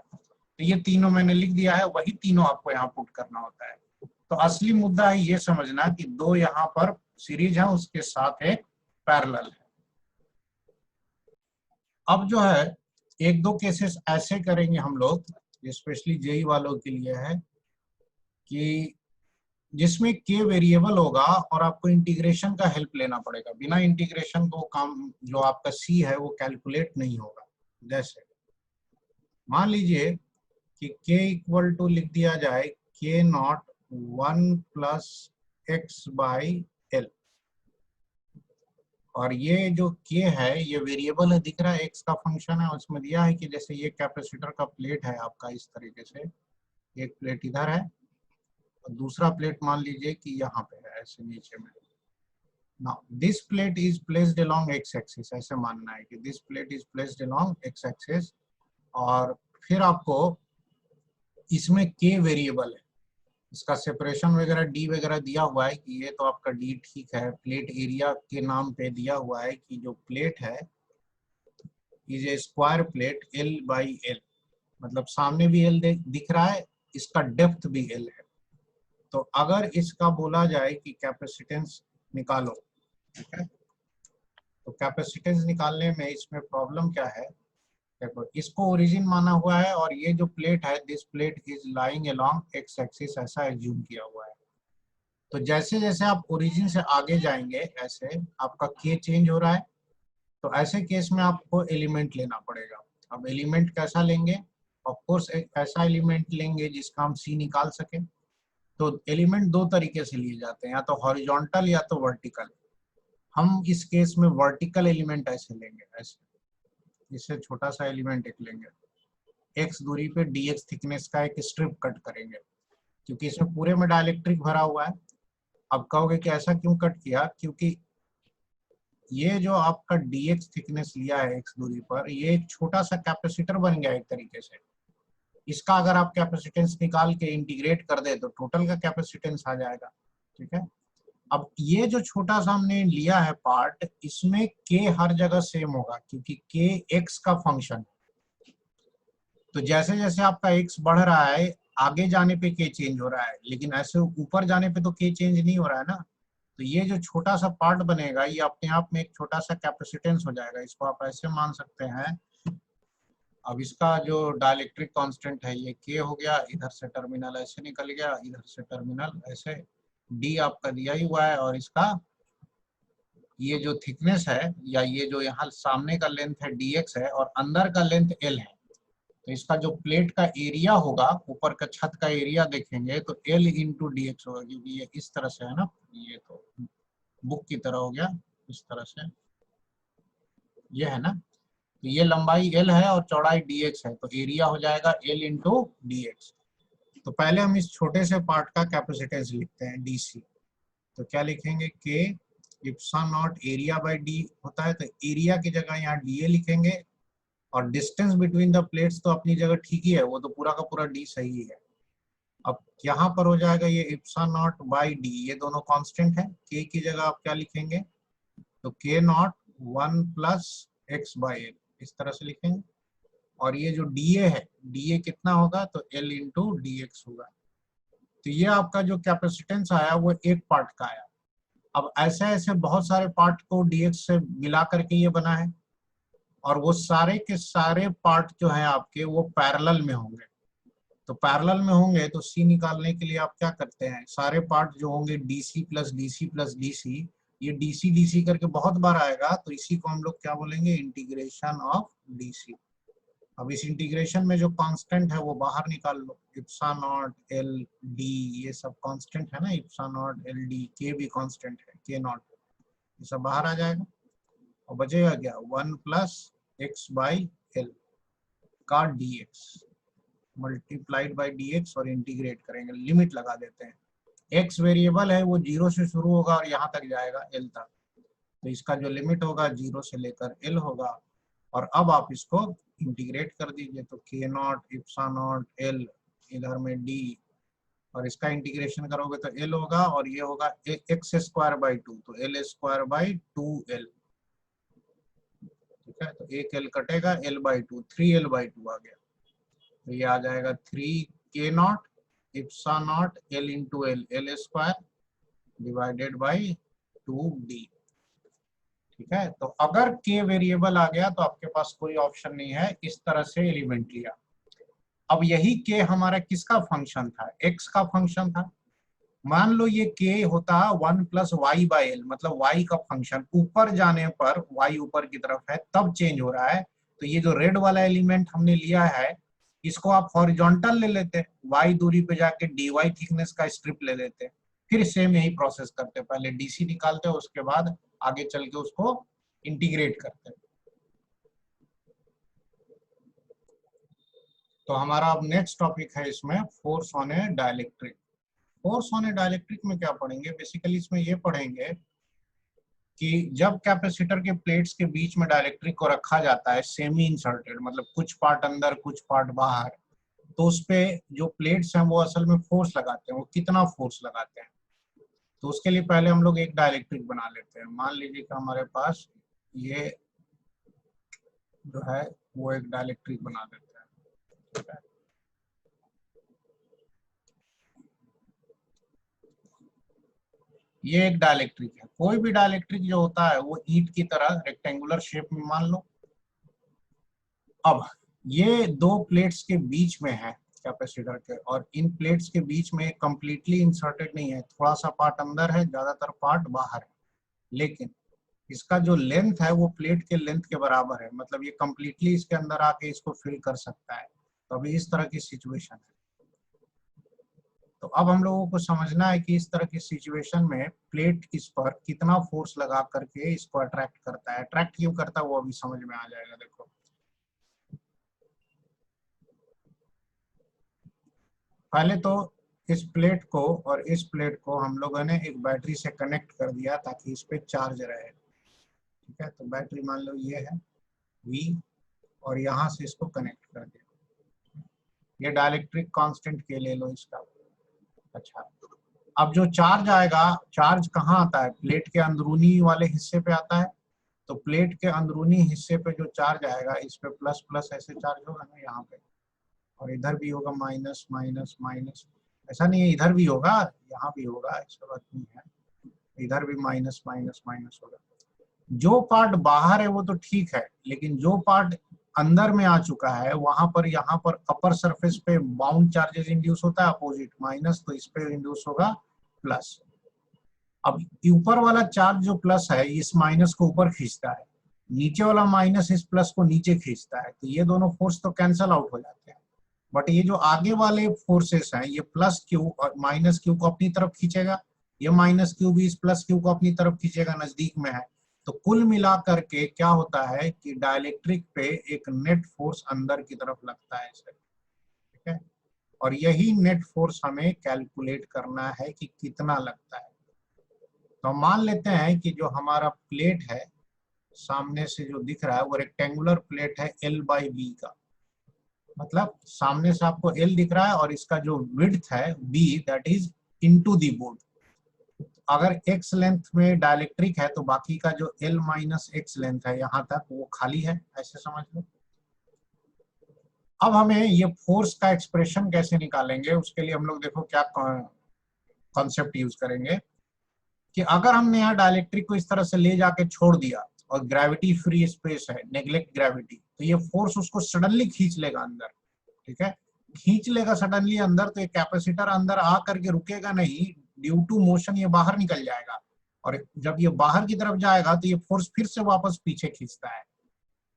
तो ये तीनों मैंने लिख दिया है, वही तीनों आपको यहाँ पुट करना होता है। तो असली मुद्दा है ये समझना कि दो यहाँ पर सीरीज है, उसके साथ एक पैरेलल है। अब जो है एक दो केसेस ऐसे करेंगे हम लोग, स्पेशली जेई वालों के लिए है, कि जिसमें के वेरिएबल होगा और आपको इंटीग्रेशन का हेल्प लेना पड़ेगा। बिना इंटीग्रेशन को काम जो आपका सी है वो कैलकुलेट नहीं होगा। जैसे मान लीजिए कि k इक्वल टू लिख दिया जाए k not 1 plus x by L, और ये जो k है ये वेरिएबल है, दिख रहा है, x का फंक्शन है। उसमें दिया है कि जैसे ये कैपेसिटर का प्लेट है आपका, इस तरीके से एक प्लेट इधर है और दूसरा प्लेट मान लीजिए कि यहाँ पे है ऐसे नीचे में। Now this plate is placed along x axis, ऐसे मानना है कि this plate is placed along x axis, और फिर आपको इसमें k वेरिएबल है, इसका सेपरेशन वगैरह d वगैरह दिया हुआ है कि ये तो आपका d ठीक है। प्लेट एरिया के नाम पे दिया हुआ है कि जो प्लेट है is a square plate L/L, मतलब सामने भी L दिख रहा है, इसका डेप्थ भी L है। तो अगर इसका बोला जाए कि कैपेसिटेंस निकालो, ठीक है, तो कैपेसिटेंस निकालने में इसमें प्रॉब्लम क्या है, देखो इसको ओरिजिन माना हुआ है और ये जो प्लेट है, this plate is lying along x axis, ऐसा एज्यूम किया हुआ है। तो जैसे जैसे आप ओरिजिन से आगे जाएंगे ऐसे आपका के चेंज हो रहा है, तो ऐसे केस में आपको एलिमेंट लेना पड़ेगा। अब एलिमेंट कैसा लेंगे, ऑफ कोर्स एक ऐसा एलिमेंट लेंगे जिसका हम सी निकाल सके। तो एलिमेंट दो तरीके से लिए जाते हैं, या तो हॉरिजॉन्टल या तो वर्टिकल। हम इस केस में वर्टिकल एलिमेंट ऐसे लेंगे, ऐसे इससे छोटा सा एलिमेंट एक लेंगे, x दूरी पे dx थिकनेस का एक स्ट्रिप कट करेंगे, क्योंकि इसमें पूरे में डाइलेक्ट्रिक भरा हुआ है। अब कहोगे कि ऐसा क्यों कट किया, क्योंकि ये जो आपका dx थिकनेस लिया है x दूरी पर, ये एक छोटा सा कैपेसिटर बन गया एक तरीके से। इसका अगर आप कैपेसिटेंस निकाल के इंटीग्रेट कर दे तो टोटल का कैपेसिटेंस आ जाएगा, ठीक है। अब ये जो छोटा सा हमने लिया है पार्ट, इसमें k हर जगह सेम होगा, क्योंकि k x का फंक्शन। तो जैसे जैसे आपका x बढ़ रहा है, आगे जाने पे k चेंज हो रहा है, लेकिन ऐसे ऊपर जाने पे तो k चेंज नहीं हो रहा है ना। तो ये जो छोटा सा पार्ट बनेगा, ये अपने आप में एक छोटा सा कैपेसिटेंस हो जाएगा। इसको आप ऐसे मान सकते हैं। अब इसका जो डाइलेक्ट्रिक कांस्टेंट है ये k हो गया, इधर से टर्मिनल ऐसे निकल गया, इधर से टर्मिनल ऐसे, d आपका दिया ही हुआ है, और इसका ये जो थिकनेस है या ये जो यहाँ सामने का लेंथ है dx है और अंदर का लेंथ l है, तो इसका जो प्लेट का एरिया होगा, ऊपर का छत का एरिया देखेंगे तो l इंटू डी एक्स होगा, क्योंकि ये इस तरह से है ना, ये तो बुक की तरह हो गया, इस तरह से ये है ना, तो ये लंबाई l है और चौड़ाई dx है, तो एरिया हो जाएगा l इंटू डी एक्स। तो पहले हम इस छोटे से पार्ट का कैपेसिटेंस लिखते हैं dc, तो क्या लिखेंगे k epsilon not area bye d होता है, तो एरिया की जगह यहाँ dA लिखेंगे और डिस्टेंस बिटवीन द प्लेट्स तो अपनी जगह ठीक ही है, वो तो पूरा का पूरा d सही है। अब यहाँ पर हो जाएगा ये इप्सिलॉन नॉट बाय d, ये दोनों कांस्टेंट है, k की जगह आप क्या लिखेंगे, तो k not 1 plus x by L, इस तरह से लिखेंगे। और ये जो dA है, dA कितना होगा, तो l इंटू डी एक्स होगा। तो ये आपका जो कैपेसिटेंस आया वो एक पार्ट का आया। अब ऐसे ऐसे बहुत सारे पार्ट को dx से मिला करके ये बना है, और वो सारे के सारे पार्ट जो है आपके वो पैरेलल में होंगे। तो पैरेलल में होंगे तो c निकालने के लिए आप क्या करते हैं, सारे पार्ट जो होंगे dc plus dc plus dc, ये dc dc करके बहुत बार आएगा, तो इसी को हम लोग क्या बोलेंगे, इंटीग्रेशन ऑफ dc। अब इस इंटीग्रेशन में जो कांस्टेंट है वो बाहर निकाल लो, इप्सिलॉन नॉट एल डी, ये सब कांस्टेंट है ना, इप्सिलॉन नॉट एल डी, के भी कांस्टेंट है, के नॉट, ये सब बाहर आ जाएगा और बचेगा क्या, 1 प्लस एक्स बाई एल का D x multiplied by D x, और इंटीग्रेट करेंगे, लिमिट लगा देते हैं। एक्स वेरिएबल है, वो 0 से शुरू होगा और यहाँ तक जाएगा एल तक, तो इसका जो लिमिट होगा 0 से लेकर एल होगा। और अब आप इसको इंटीग्रेट कर दीजिए, तो के नॉट इप्सिलॉन नॉट एल, इधर में डी, और इसका इंटीग्रेशन करोगे तो एल होगा, और ये होगा एक्स स्क्वायर बाई 2, तो एल स्क्वायर बाई 2l, ठीक है। तो एक एल कटेगा, एल बाई 2, 3l बाई 2 आ गया, तो ये आ जाएगा 3k not epsilon naught L into L, L square divided by 2d, ठीक है। तो अगर k वेरिएबल आ गया तो आपके पास कोई ऑप्शन नहीं है, इस तरह से एलिमेंट लिया। अब यही k हमारा किसका फंक्शन था, x का फंक्शन था। मान लो ये k होता 1 प्लस वाई बाई एल, मतलब y का फंक्शन, ऊपर जाने पर y ऊपर की तरफ है तब चेंज हो रहा है, तो ये जो रेड वाला एलिमेंट हमने लिया है इसको आप हॉरिजॉन्टल ले लेते, y दूरी पे जाके dy थिकनेस का स्ट्रिप ले लेते, फिर सेम यही प्रोसेस करते, पहले dc निकालते उसके बाद आगे चल के उसको इंटीग्रेट करते। तो हमारा अब नेक्स्ट टॉपिक है इसमें force on A dielectric. Force on A dielectric में क्या पढ़ेंगे, बेसिकली इसमें ये पढ़ेंगे कि जब कैपेसिटर के प्लेट्स के बीच में डाइलेक्ट्रिक को रखा जाता है सेमी इंसर्टेड, मतलब कुछ पार्ट अंदर कुछ पार्ट बाहर, तो उस पे जो प्लेट्स हैं वो असल में फोर्स लगाते हैं, वो कितना फोर्स लगाते हैं। तो उसके लिए पहले हम लोग एक डाइलेक्ट्रिक बना लेते हैं। मान लीजिए कि हमारे पास ये जो है वो एक डाइलेक्ट्रिक बना देते हैं, ठीक है। ये एक डाइलेक्ट्रिक है, कोई भी डाइलेक्ट्रिक जो होता है वो ईंट की तरह रेक्टेंगुलर शेप में मान लो। अब ये दो प्लेट्स के बीच में है कैपेसिटर के, और इन प्लेट्स के बीच में कंप्लीटली इंसर्टेड नहीं है, थोड़ा सा पार्ट अंदर है, ज्यादातर पार्ट बाहर है, लेकिन इसका जो लेंथ है वो प्लेट के लेंथ के बराबर है, मतलब ये कंप्लीटली इसके अंदर आके इसको फिल कर सकता है। तो अभी इस तरह की सिचुएशन है। तो अब हम लोगों को समझना है कि इस तरह की सिचुएशन में प्लेट इस पर कितना फोर्स लगा करके इसको अट्रैक्ट करता है, अट्रैक्ट क्यों करता है वो अभी समझ में आ जाएगा। देखो पहले तो इस प्लेट को और इस प्लेट को हम लोगों ने एक बैटरी से कनेक्ट कर दिया ताकि इस पे चार्ज रहे, ठीक है। तो बैटरी मान लो ये है V, और यहाँ से इसको कनेक्ट कर दिया। ये डाइलेक्ट्रिक कांस्टेंट के ले लो इसका। अच्छा, अब जो चार्ज आएगा, चार्ज कहाँ आता है, प्लेट के अंदरूनी वाले हिस्से पे आता है। तो प्लेट के अंदरूनी हिस्से पे जो चार्ज आएगा, इस पे प्लस प्लस ऐसे चार्ज होगा ना यहाँ पे, और इधर भी होगा माइनस माइनस माइनस, ऐसा नहीं है इधर भी होगा, यहाँ भी होगा, ऐसा बात नहीं है, इधर भी माइनस माइनस माइनस होगा। जो पार्ट बाहर है वो तो ठीक है, लेकिन जो पार्ट अंदर में आ चुका है वहां पर, यहाँ पर अपर सरफेस पे बाउंड चार्जेस इंड्यूस होता है अपोजिट माइनस, तो इस पे इंड्यूस होगा प्लस। अब ऊपर वाला चार्ज जो प्लस है इस माइनस को ऊपर खींचता है, नीचे वाला माइनस इस प्लस को नीचे खींचता है, तो ये दोनों फोर्स तो कैंसल आउट हो जाते हैं। बट ये जो आगे वाले फोर्सेस हैं ये प्लस क्यू और माइनस क्यू को अपनी तरफ खींचेगा, ये माइनस क्यू भी इस प्लस क्यू को अपनी तरफ खींचेगा, नजदीक में है। तो कुल मिला करके क्या होता है कि डाइलेक्ट्रिक पे एक नेट फोर्स अंदर की तरफ लगता है इसे, ठीक है। और यही नेट फोर्स हमें कैलकुलेट करना है कि कितना लगता है। तो हम मान लेते हैं कि जो हमारा प्लेट है सामने से जो दिख रहा है वो रेक्टेंगुलर प्लेट है L/B का, मतलब सामने से आपको L दिख रहा है और इसका जो विड्थ है B that is into the board. अगर x लेंथ में डाइलेक्ट्रिक है तो बाकी का जो L माइनस x लेंथ है यहाँ तक वो खाली है, ऐसे समझ लो। अब हमें ये फोर्स का एक्सप्रेशन कैसे निकालेंगे, उसके लिए हम लोग देखो क्या कॉन्सेप्ट यूज करेंगे कि अगर हमने यहाँ डाइलेक्ट्रिक को इस तरह से ले जाके छोड़ दिया और ग्रेविटी फ्री स्पेस है, नेग्लेक्ट ग्रेविटी, तो ये फोर्स उसको सडनली खींच लेगा अंदर, ठीक है, खींच लेगा सडनली अंदर। तो ये कैपेसिटर अंदर आ करके रुकेगा नहीं, ड्यू टू मोशन ये बाहर निकल जाएगा, और जब ये बाहर की तरफ जाएगा तो ये फोर्स फिर से वापस पीछे खींचता है,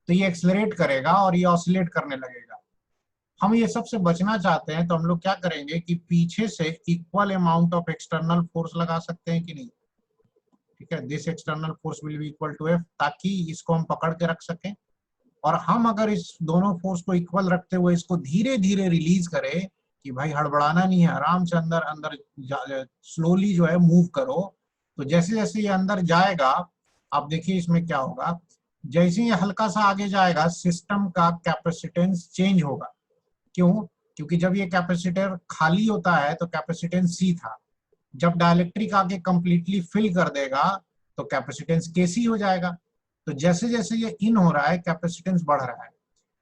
तो ये एक्सलरेट करेगा और ये ऑसिलेट करने लगेगा। हम ये सबसे बचना चाहते हैं तो हम लोग क्या करेंगे कि पीछे से equal amount of external force लगा सकते हैं कि नहीं, ठीक है। This external force will be equal to F, ताकि इसको हम पकड़ के रख सकें। और हम अगर इस दोनों फोर्स को इक्वल रखते हुए इसको धीरे धीरे रिलीज करें कि भाई हड़बड़ाना नहीं है, आराम से अंदर अंदर स्लोली जो है मूव करो, तो जैसे जैसे ये अंदर जाएगा आप देखिए इसमें क्या होगा, जैसे ये हल्का सा आगे जाएगा सिस्टम का कैपेसिटेंस चेंज होगा। क्यों? क्योंकि जब ये कैपेसिटर खाली होता है तो कैपेसिटेंस C था, जब डाइलेक्ट्रिक आके कंप्लीटली फिल कर देगा तो कैपेसिटेंस KC हो जाएगा। तो जैसे जैसे ये इन हो रहा है कैपेसिटेंस बढ़ रहा है,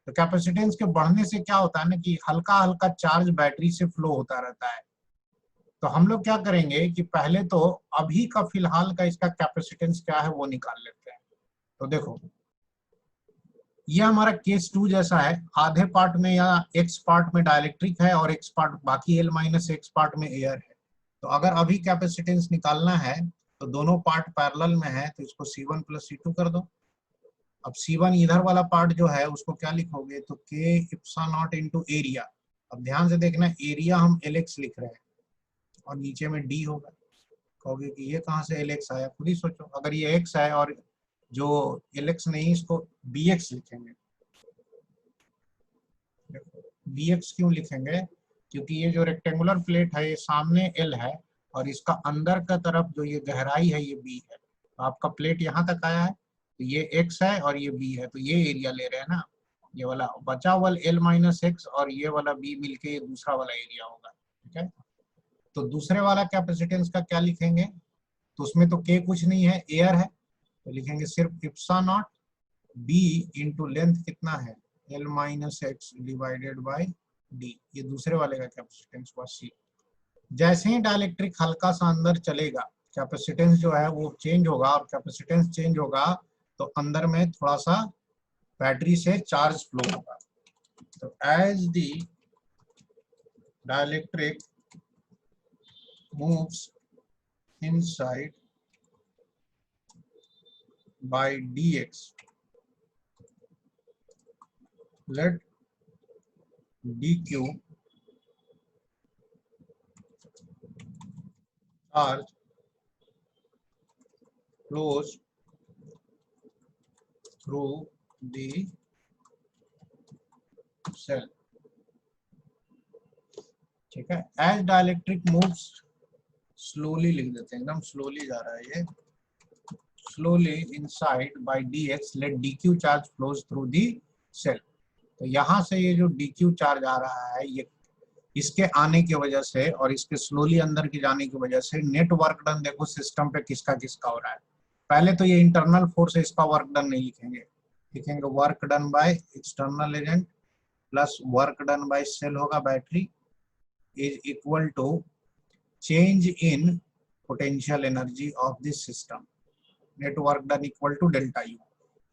तो कैपेसिटेंस के बढ़ने से क्या होता है ना कि हल्का हल्का चार्ज बैटरी से फ्लो होता रहता है। तो हम लोग क्या करेंगे कि पहले तो अभी का फिलहाल का इसका कैपेसिटेंस क्या है वो निकाल लेते हैं। तो देखो ये हमारा केस 2 जैसा है, आधे पार्ट में या x पार्ट में डाइलेक्ट्रिक है और x पार्ट बाकी L माइनस x पार्ट में एयर है। तो अगर अभी कैपेसिटेंस निकालना है तो दोनों पार्ट पैरेलल में है, तो इसको C1 प्लस C2 कर दो। अब C1 इधर वाला पार्ट जो है उसको क्या लिखोगे, तो K epsilon not into area. अब ध्यान से देखना, एरिया हम LX लिख रहे हैं और नीचे में D होगा। कहोगे कि ये कहाँ से LX आया, खुद ही सोचो। अगर ये x है और जो LX नहीं इसको BX लिखेंगे। BX क्यों लिखेंगे, क्योंकि ये जो रेक्टेंगुलर प्लेट है ये सामने L है और इसका अंदर का तरफ जो ये गहराई है ये B है। तो आपका प्लेट यहाँ तक आया है, तो ये x है और ये B है, तो ये एरिया ले रहे हैं ना, ये वाला बचा हुआ L माइनस x और ये वाला B मिलके ये दूसरा वाला एरिया होगा, ठीक है। तो दूसरे वाला कैपेसिटेंस का क्या लिखेंगे, तो उसमें तो K कुछ नहीं है, एयर है, तो लिखेंगे सिर्फ Ipsa naught B into length कितना है L minus x divided by D, ये दूसरे वाले का कैपेसिटेंस हुआ C। जैसे ही डाइलेक्ट्रिक हल्का सा अंदर चलेगा कैपेसिटेंस जो है वो चेंज होगा, और कैपेसिटेंस चेंज होगा तो अंदर में थोड़ा सा बैटरी से चार्ज फ्लो होगा। तो as the dielectric moves inside by dx, let dq charge flows through the cell, ठीक है। एज डाइलेक्ट्रिक मूव्स, स्लोली लिख देते हैं, एकदम स्लोली जा रहा है ये, slowly inside by dx let dq charge flows through the cell। तो यहाँ से ये जो dq चार्ज आ रहा है ये इसके आने की वजह से और इसके स्लोली अंदर की जाने की वजह से नेट वर्क डन देखो सिस्टम पे किसका किसका हो रहा है। पहले तो ये इंटरनल फोर्स है, इसका वर्क डन नहीं लिखेंगे, लिखेंगे work done by external agent plus work done by cell होगा battery is equal to change in potential energy of this system, net work done equal to delta U.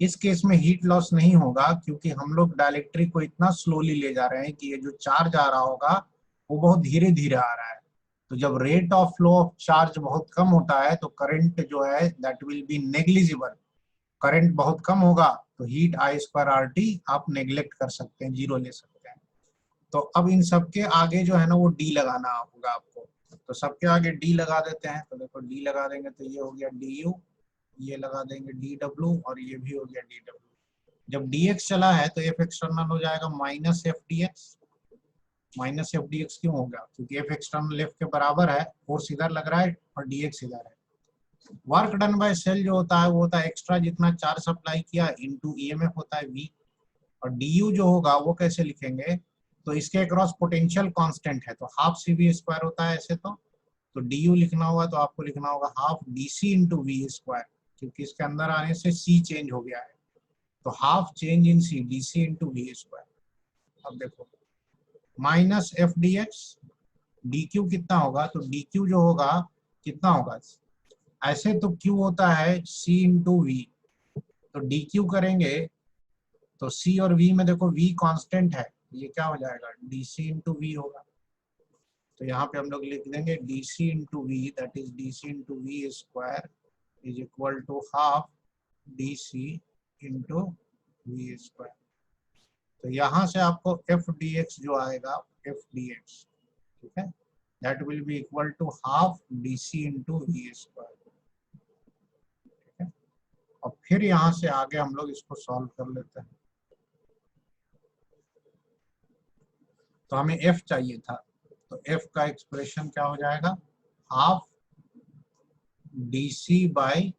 इस केस में हीट लॉस नहीं होगा क्योंकि हम लोग डाइलेक्ट्रिक को इतना स्लोली ले जा रहे हैं कि ये जो चार्ज आ रहा होगा वो बहुत धीरे धीरे आ रहा है, तो जब rate of flow of charge बहुत कम होता है तो करंट जो है that will B negligible. Current बहुत कम होगा तो हीट आई स्क्वायर आर टी आप नेग्लेक्ट कर सकते हैं, जीरो ले सकते हैं। तो अब इन सबके आगे जो है ना वो डी लगाना होगा आपको। तो सबके आगे डी लगा देते हैं। तो देखो डी लगा देंगे तो ये हो गया डी यू, ये लगा देंगे डी डब्ल्यू और ये भी हो गया डी डब्ल्यू। जब डी एक्स चला है तो एफ एक्सटर्नल हो जाएगा minus F D x. Minus F D x क्यों होगा? क्योंकि एफ एक्सटर्नल एफ के बराबर है, फोर्स इधर लग रहा है और डी एक्स इधर है। वर्क डन बाय सेल जो होता है वो होता है एक्स्ट्रा जितना चार्ज सप्लाई किया इनटू ईएमएफ होता है वी। और डी यू जो होगा वो कैसे लिखेंगे? तो इसके अक्रॉस पोटेंशियल कांस्टेंट है तो हाफ सी वी स्क्वायर होता है ऐसे। तो डी यू लिखना होगा तो आपको लिखना होगा half D C into V square, क्योंकि इसके अंदर आने से सी चेंज हो गया है। तो half change in C D C into V square. अब देखो minus F D X, D Q कितना होगा? तो डी क्यू जो होगा कितना होगा? ऐसे तो क्यू होता है सी इंटू वी, तो डी क्यू करेंगे तो सी और वी में देखो वी कांस्टेंट है, ये क्या हो जाएगा? डी सी इंटू वी होगा। तो यहाँ पे हम लोग लिख देंगे D C into V, that is D C into V square is equal to half D C into V square. तो यहाँ से आपको एफ डी एक्स जो आएगा, एफ डी एक्स, ठीक है, that will be equal to half D C into V square. ठीक है, और फिर यहाँ से आगे हम लोग इसको सॉल्व कर लेते हैं। तो हमें एफ चाहिए था, तो एफ का एक्सप्रेशन क्या हो जाएगा? Half D C by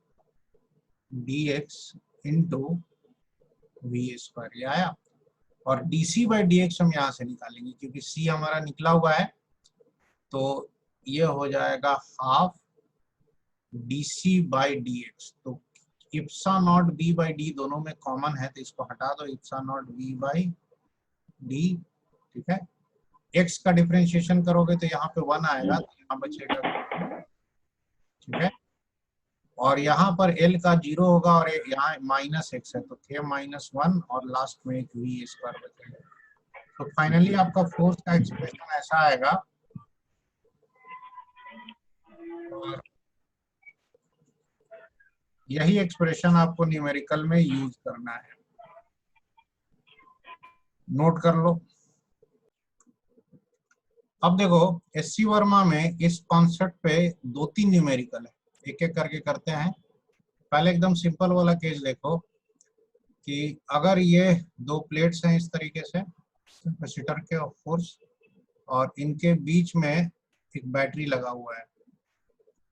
D X into V square, ये आया। और D C by D X हम यहाँ से निकालेंगे क्योंकि सी हमारा निकला हुआ है, तो ये हो जाएगा half D C by D X. तो epsilon naught B by D दोनों में कॉमन है तो इसको हटा दो, epsilon naught B by D. ठीक है, एक्स का डिफरेंशिएशन करोगे तो यहाँ पे 1 आएगा तो यहाँ बचेगा, ठीक है, और यहाँ पर एल का 0 होगा और यहाँ माइनस एक्स है तो के माइनस 1 और लास्ट में एक वी स्क्वायर बचेगा। तो फाइनली आपका फोर्स का एक्सप्रेशन ऐसा आएगा। और यही एक्सप्रेशन आपको न्यूमेरिकल में यूज करना है, नोट कर लो। अब देखो एससी वर्मा में इस कॉन्सेप्ट पे 2-3 न्यूमेरिकल है, एक एक करके करते हैं। पहले एकदम सिंपल वाला केस देखो कि अगर ये 2 प्लेट्स हैं इस तरीके से कैपेसिटर के फोर्स, और इनके बीच में एक बैटरी लगा हुआ है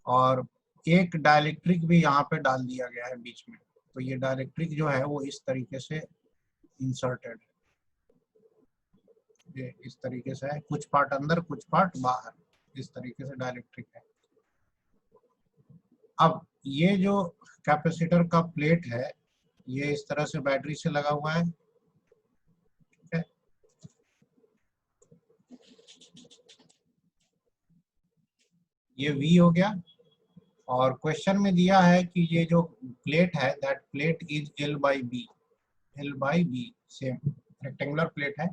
और एक डाइलेक्ट्रिक भी यहाँ पे डाल दिया गया है बीच में। तो ये डाइलेक्ट्रिक जो है वो इस तरीके से इंसर्टेड है, ये इस तरीके से है, कुछ पार्ट अंदर कुछ पार्ट बाहर, इस तरीके से डाइलेक्ट्रिक है। अब ये जो कैपेसिटर का प्लेट है ये इस तरह से बैटरी से लगा हुआ है, ठीक है, ये V हो गया। और क्वेश्चन में दिया है कि ये जो प्लेट है that plate is L by B, L by B, same rectangular plate है।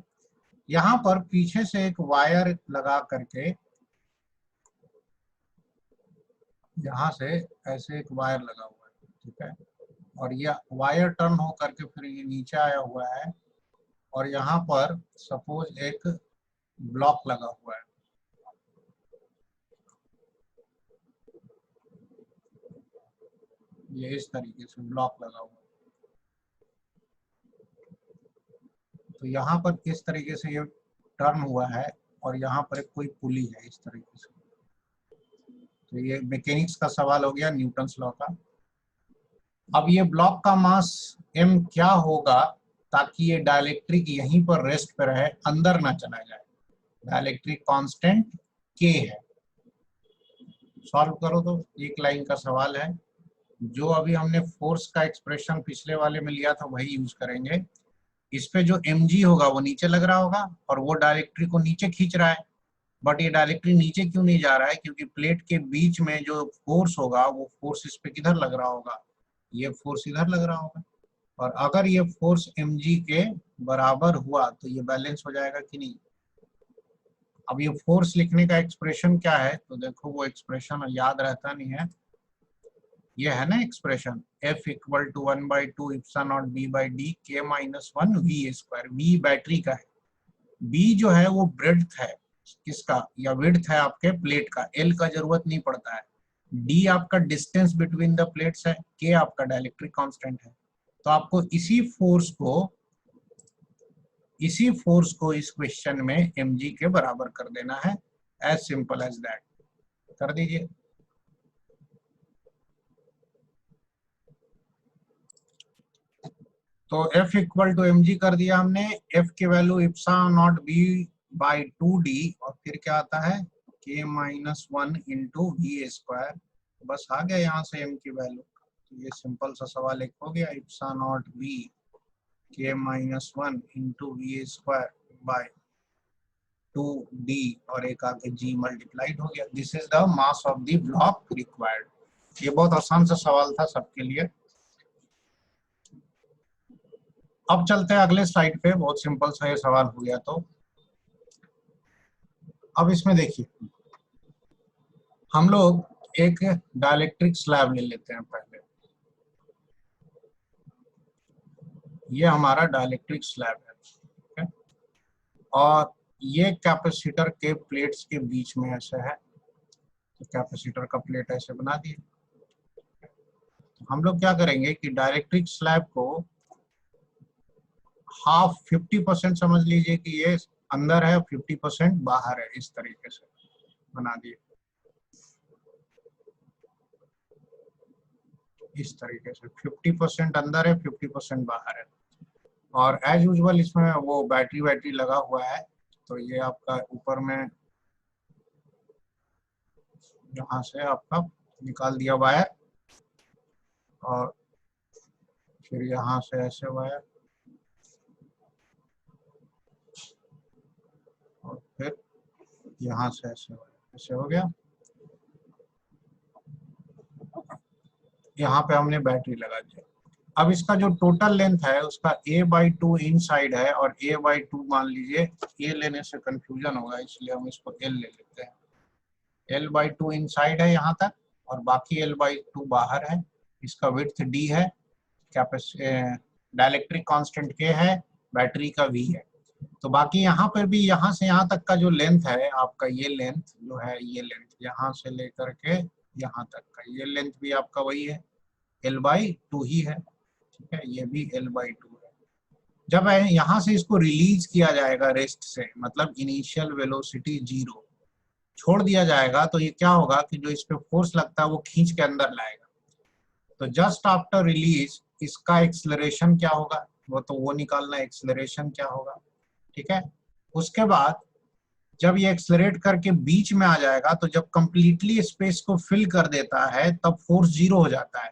यहाँ पर पीछे से एक वायर लगा करके, यहाँ से ऐसे एक वायर लगा हुआ है, ठीक है, और ये वायर टर्न हो करके फिर ये नीचे आया हुआ है और यहाँ पर सपोज एक ब्लॉक लगा हुआ है, ये इस तरीके से ब्लॉक लगा हुआ है। तो यहाँ पर किस तरीके से ये टर्न हुआ है और यहाँ पर एक कोई पुली है इस तरीके से। तो ये मैकेनिक्स का सवाल हो गया, न्यूटन्स लॉ का। अब ये ब्लॉक का मास m क्या होगा ताकि ये डाइलेक्ट्रिक यहीं पर रेस्ट पे रहे, अंदर ना चला जाए। डाइलेक्ट्रिक कांस्टेंट k है। सॉल्व करो तो एक लाइन का सवाल है। जो अभी हमने फोर्स का एक्सप्रेशन पिछले वाले में लिया था वही यूज करेंगे। इस पे जो mg होगा वो नीचे लग रहा होगा और वो डाइलेक्ट्रिक को नीचे खींच रहा है, बट ये डायरेक्टली नीचे क्यों नहीं जा रहा है? क्योंकि प्लेट के बीच में जो फोर्स होगा वो फोर्स इस पे किधर लग रहा होगा? ये फोर्स इधर लग रहा होगा। और अगर ये फोर्स mg के बराबर हुआ तो ये बैलेंस हो जाएगा कि नहीं? अब ये फोर्स लिखने का एक्सप्रेशन क्या है, तो देखो वो एक्सप्रेशन याद रहता नहीं है, ये है ना expression F equal to 1/2 epsilon naught B by D के minus 1 V square. V battery का है, B जो है वो ब्रेड्थ है किसका, या विड्थ है आपके प्लेट का, L का जरूरत नहीं पड़ता है, D आपका डिस्टेंस बिटवीन द प्लेट्स है, K आपका डाइलेक्ट्रिक कांस्टेंट है। तो आपको इसी फोर्स को इस क्वेश्चन में mg के बराबर कर देना है, एज सिंपल एज दैट, कर दीजिए। तो F इक्वल टू mg कर दिया हमने, F की value epsilon naught B by 2D और फिर क्या आता है K minus 1 into V square, बस आ गया यहाँ से m की वैल्यू। तो ये सिंपल सा सवाल एक हो गया, epsilon naught B K minus 1 into V square by 2D और एक आगे G मल्टीप्लाइड हो गया। This is the mass of the block required. ये बहुत आसान सा सवाल था सबके लिए। अब चलते हैं अगले स्लाइड पे, बहुत सिंपल सा ये सवाल हो गया। तो अब इसमें देखिए, हम लोग एक डाइलेक्ट्रिक स्लैब ले लेते हैं पहले, ये हमारा डाइलेक्ट्रिक स्लैब है, ठीक है? और ये कैपेसिटर के प्लेट्स के बीच में ऐसे है, तो कैपेसिटर का प्लेट ऐसे बना दिए। तो हम लोग क्या करेंगे कि डाइलेक्ट्रिक स्लैब को हाफ 50% समझ लीजिए कि ये अंदर है, 50% बाहर है, इस तरीके से बना दिए, इस तरीके से 50% अंदर है, 50% बाहर है। और एज यूजुअल इसमें वो बैटरी लगा हुआ है, तो ये आपका ऊपर में यहाँ से आपका निकाल दिया वायर, और फिर यहाँ से ऐसे वायर, और फिर यहाँ से ऐसे वायर, ऐसे हो गया। यहाँ पे हमने बैटरी लगा दिया। अब इसका जो टोटल लेंथ है उसका a/2 इन साइड है, और a/2 मान लीजिए, a लेने से कंफ्यूजन होगा इसलिए हम इसको l ले लेते हैं। l/2 इन साइड है यहाँ तक, और बाकी l/2 बाहर है। इसका विड्थ d है, डाइलेक्ट्रिक कांस्टेंट k है, बैटरी का v है। तो बाकी यहाँ पर भी यहाँ से यहाँ तक का जो लेंथ है आपका, ये लेंथ जो है, ये लेंथ यहाँ से लेकर के यहाँ तक का, ये लेंथ भी आपका वही है, l/2 ही है, ठीक है? ये भी l/2 है। जब यहाँ से इसको रिलीज किया जाएगा रेस्ट से, मतलब इनिशियल वेलोसिटी 0 छोड़ दिया जाएगा, तो ये क्या होगा कि जो इस पे फोर्स लगता है वो खींच के अंदर लाएगा। तो जस्ट आफ्टर रिलीज इसका एक्सेलरेशन क्या होगा, वो निकालना, एक्सेलरेशन क्या होगा, ठीक है? उसके बाद जब ये एक्सेलरेट करके बीच में आ जाएगा, तो जब कंप्लीटली स्पेस को फिल कर देता है तब फोर्स 0 हो जाता है,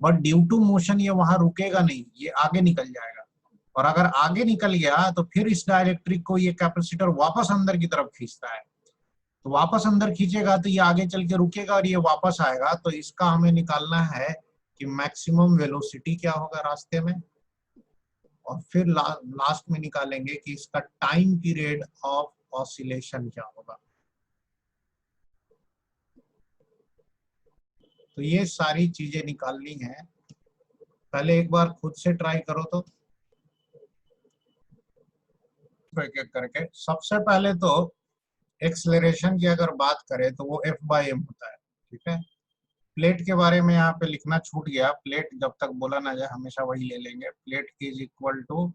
बट ड्यू टू मोशन ये वहां रुकेगा नहीं, ये आगे निकल जाएगा। और अगर आगे निकल गया तो फिर इस डाइलेक्ट्रिक को ये कैपेसिटर वापस अंदर की तरफ खींचता है, तो वापस अंदर खींचेगा तो ये आगे चल के रुकेगा और ये वापस आएगा। तो इसका हमें निकालना है कि मैक्सिमम वेलोसिटी क्या होगा रास्ते में, और फिर लास्ट में निकालेंगे कि इसका टाइम पीरियड ऑफ ऑसिलेशन क्या होगा। तो ये सारी चीजें निकालनी है, पहले एक बार खुद से ट्राई करो। तो एक एक करके, सबसे पहले तो एक्सेलरेशन की अगर बात करें तो वो F/m होता है, ठीक है? प्लेट के बारे में यहाँ पे लिखना छूट गया, प्लेट जब तक बोला ना जाए हमेशा वही ले लेंगे। Plate is equal two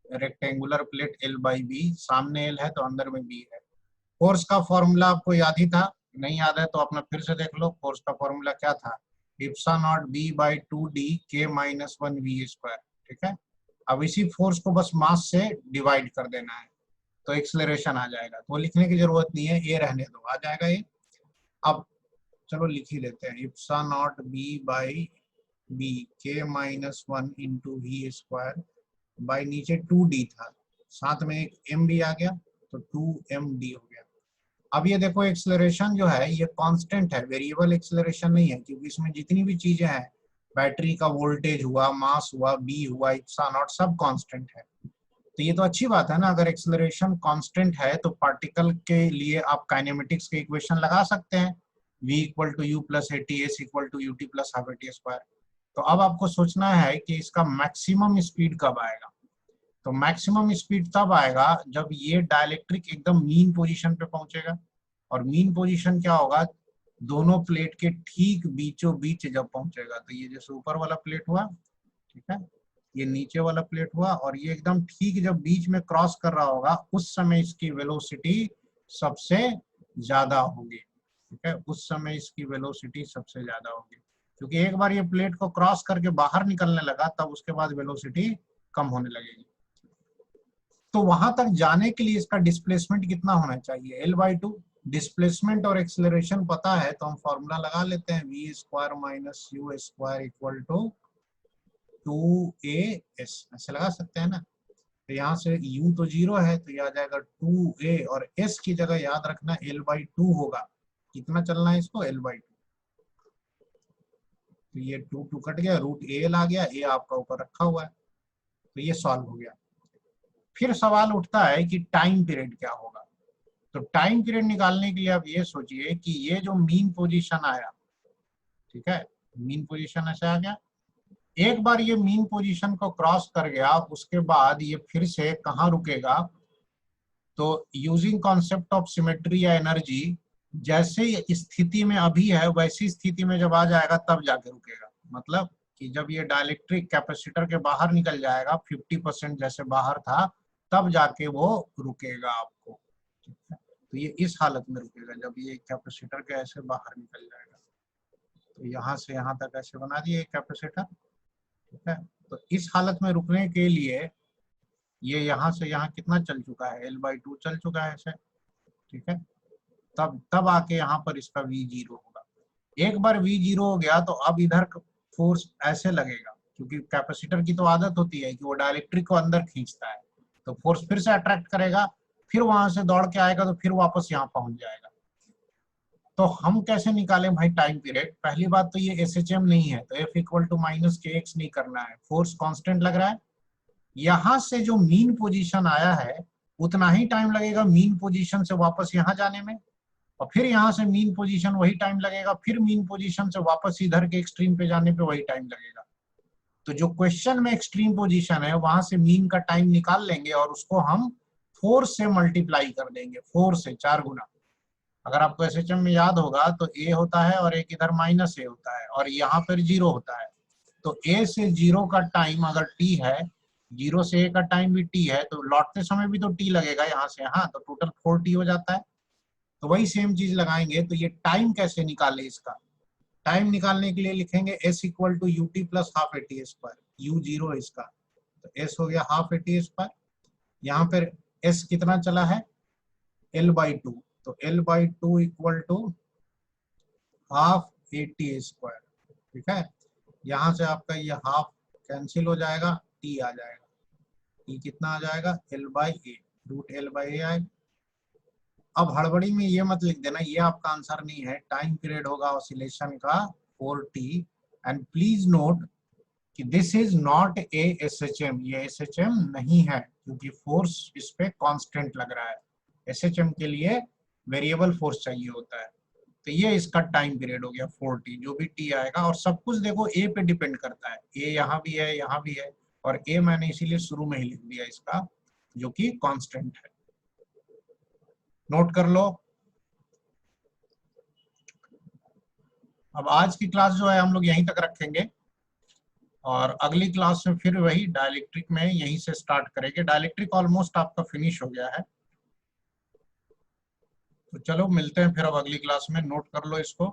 rectangular plate l/b, सामने l है तो अंदर में b है। फोर्स का फॉर्मूला आपको याद ही था, नहीं याद है तो अपना फिर से देख लो। फोर्स का फॉर्मूला क्या था, epsilon naught B/2D K minus 1 V square, ठीक है? अब इसी फोर्स को बस मास से डिवाइड कर देना है, तो एक्सेलरेशन आ जाएगा। तो लिखने की जरूरत नहीं है, ए रहने दो, आ जाएगा ये। अब चलो लिख ही लेते हैं, epsilon naught B/b K minus 1 into V square by, नीचे 2D था, साथ में एक m भी आ गया, तो 2md हो गया। अब ये देखो एक्सेलरेशन जो है ये कांस्टेंट है, वेरिएबल एक्सेलरेशन नहीं है, क्योंकि इसमें जितनी भी चीजें हैं, बैटरी का वोल्टेज हुआ, मास हुआ, b हुआ, इप्सा नॉट, सब कांस्टेंट है। तो तो ये तो अच्छी बात है ना, अगर एक्सेलरेशन कांस्टेंट है तो पार्टिकल के लिए आप काइनेमेटिक्स के इक्वेशन लगा सकते हैं, v equal to U plus A T, S equal to U T plus half A T square. तो अब आपको सोचना है कि इसका मैक्सिमम स्पीड कब आएगा। तो मैक्सिमम स्पीड तब आएगा जब ये डाइलेक्ट्रिक एकदम मीन पोजीशन पे पहुंचेगा। और मीन पोजीशन क्या होगा, दोनों प्लेट के ठीक बीचों बीच जब पहुंचेगा। तो ये जैसे ऊपर वाला प्लेट हुआ, ठीक है, ये नीचे वाला प्लेट हुआ, और ये एकदम ठीक जब बीच में क्रॉस कर रहा होगा उस समय इसकी वेलोसिटी सबसे ज्यादा होगी। ठीक है, उस समय इसकी वेलोसिटी सबसे ज्यादा होगी, क्योंकि एक बार ये प्लेट को क्रॉस करके बाहर निकलने लगा तब उसके बाद वेलोसिटी कम होने लगेगी। तो वहां तक जाने के लिए इसका डिस्प्लेसमेंट कितना होना चाहिए, L/2। डिस्प्लेसमेंट और एक्सेलरेशन पता है तो हम फॉर्मूला लगा लेते हैं, v square minus U square equal to 2as, ऐसे लगा सकते हैं ना। तो यहाँ से u तो 0 है तो ये आ जाएगा 2a, और s की जगह याद रखना L/2 होगा। कितना चलना है इसको, L/2। तो ये 2 कट गया, √al आ गया, a आपका ऊपर रखा हुआ है, तो ये सॉल्व हो गया। फिर सवाल उठता है कि टाइम पीरियड क्या होगा। तो टाइम पीरियड निकालने के लिए आप ये सोचिए कि ये जो मीन पोजीशन आया, ठीक है, मीन पोजीशन ऐसे आ गया, एक बार ये मीन पोजीशन को क्रॉस कर गया उसके बाद ये फिर से कहाँ रुकेगा। तो यूजिंग कॉन्सेप्ट ऑफ सिमेट्री या एनर्जी, जैसे स्थिति में अभी है वैसी स्थिति में जब आ जाएगा तब जाके रुकेगा। मतलब कि जब ये डाइलेक्ट्रिक कैपेसिटर के बाहर निकल जाएगा 50% जैसे बाहर था, तब जाके वो रुकेगा आपको। ठीक है, तो ये इस हालत में रुकेगा जब ये कैपेसिटर के ऐसे बाहर निकल जाएगा। तो यहाँ से यहाँ तक ऐसे बना दिए कैपेसिटर, ठीक है। तो इस हालत में रुकने के लिए ये यहाँ से यहाँ कितना चल चुका है, L/2 चल चुका है ऐसे, ठीक है। तब आके यहाँ पर इसका V0 होगा। एक बार V0 हो गया तो अब इधर फोर्स ऐसे लगेगा, क्योंकि कैपेसिटर की तो आदत होती है कि वो डाइलेक्ट्रिक को अंदर खींचता है, तो फोर्स फिर से अट्रैक्ट करेगा, फिर वहां से दौड़ के आएगा तो फिर वापस यहाँ पहुंच जाएगा। तो हम कैसे निकालें भाई टाइम पीरियड। पहली बात तो ये SHM नहीं है तो F equal to minus kx नहीं करना है, फोर्स कांस्टेंट लग रहा है। यहां से जो मीन पोजीशन आया है उतना ही टाइम लगेगा मीन पोजीशन से वापस यहाँ जाने में, और फिर यहाँ से मीन पोजीशन वही टाइम लगेगा, फिर मीन पोजीशन से वापस इधर के एक्सट्रीम पे जाने पे वही टाइम लगेगा। तो जो क्वेश्चन में एक्सट्रीम पोजीशन है वहां से मीन का टाइम निकाल लेंगे और उसको हम 4 से मल्टीप्लाई कर देंगे, 4 से 4 गुना। अगर आपको SHM में याद होगा तो a होता है और एक इधर माइनस a होता है और यहाँ पर 0 होता है। तो a से 0 का टाइम अगर t है, 0 से a का टाइम भी t है, तो लौटते समय भी तो t लगेगा यहाँ से यहाँ, तो टोटल 4t हो जाता है। तो वही सेम चीज लगाएंगे। तो ये टाइम कैसे निकाले, इसका टाइम निकालने के लिए लिखेंगे s equal to U T plus half A T square, u0 इसका, तो s हो गया हाफ एटी स्क्वायर। यहाँ पर s कितना चला है, L/2, तो L/2 equal to half A T square. ठीक है, यहाँ से आपका ये हाफ कैंसिल हो जाएगा, t आ जाएगा, t कितना आ जाएगा, L/a, √L/a आएगा। अब हड़बड़ी में ये मत लिख देना, ये आपका आंसर नहीं है। टाइम पीरियड होगा ऑसिलेशन का 4t, एंड प्लीज नोट कि this is not a SHM, ये SHM नहीं है क्योंकि फोर्स इस पे कांस्टेंट लग रहा है। SHM के लिए वेरिएबल फोर्स चाहिए होता है। तो ये इसका टाइम पीरियड हो गया 4t, जो भी t आएगा। और सब कुछ देखो a पे डिपेंड करता है, a यहाँ भी है, यहाँ भी है, और a मैंने इसीलिए शुरू में ही लिख दिया इसका, जो कि कांस्टेंट है। नोट कर लो। अब आज की क्लास जो है हम लोग यहीं तक रखेंगे और अगली क्लास में फिर वही डाइलेक्ट्रिक में यहीं से स्टार्ट करेंगे। डाइलेक्ट्रिक ऑलमोस्ट आपका फिनिश हो गया है। तो चलो मिलते हैं फिर अब अगली क्लास में। नोट कर लो इसको।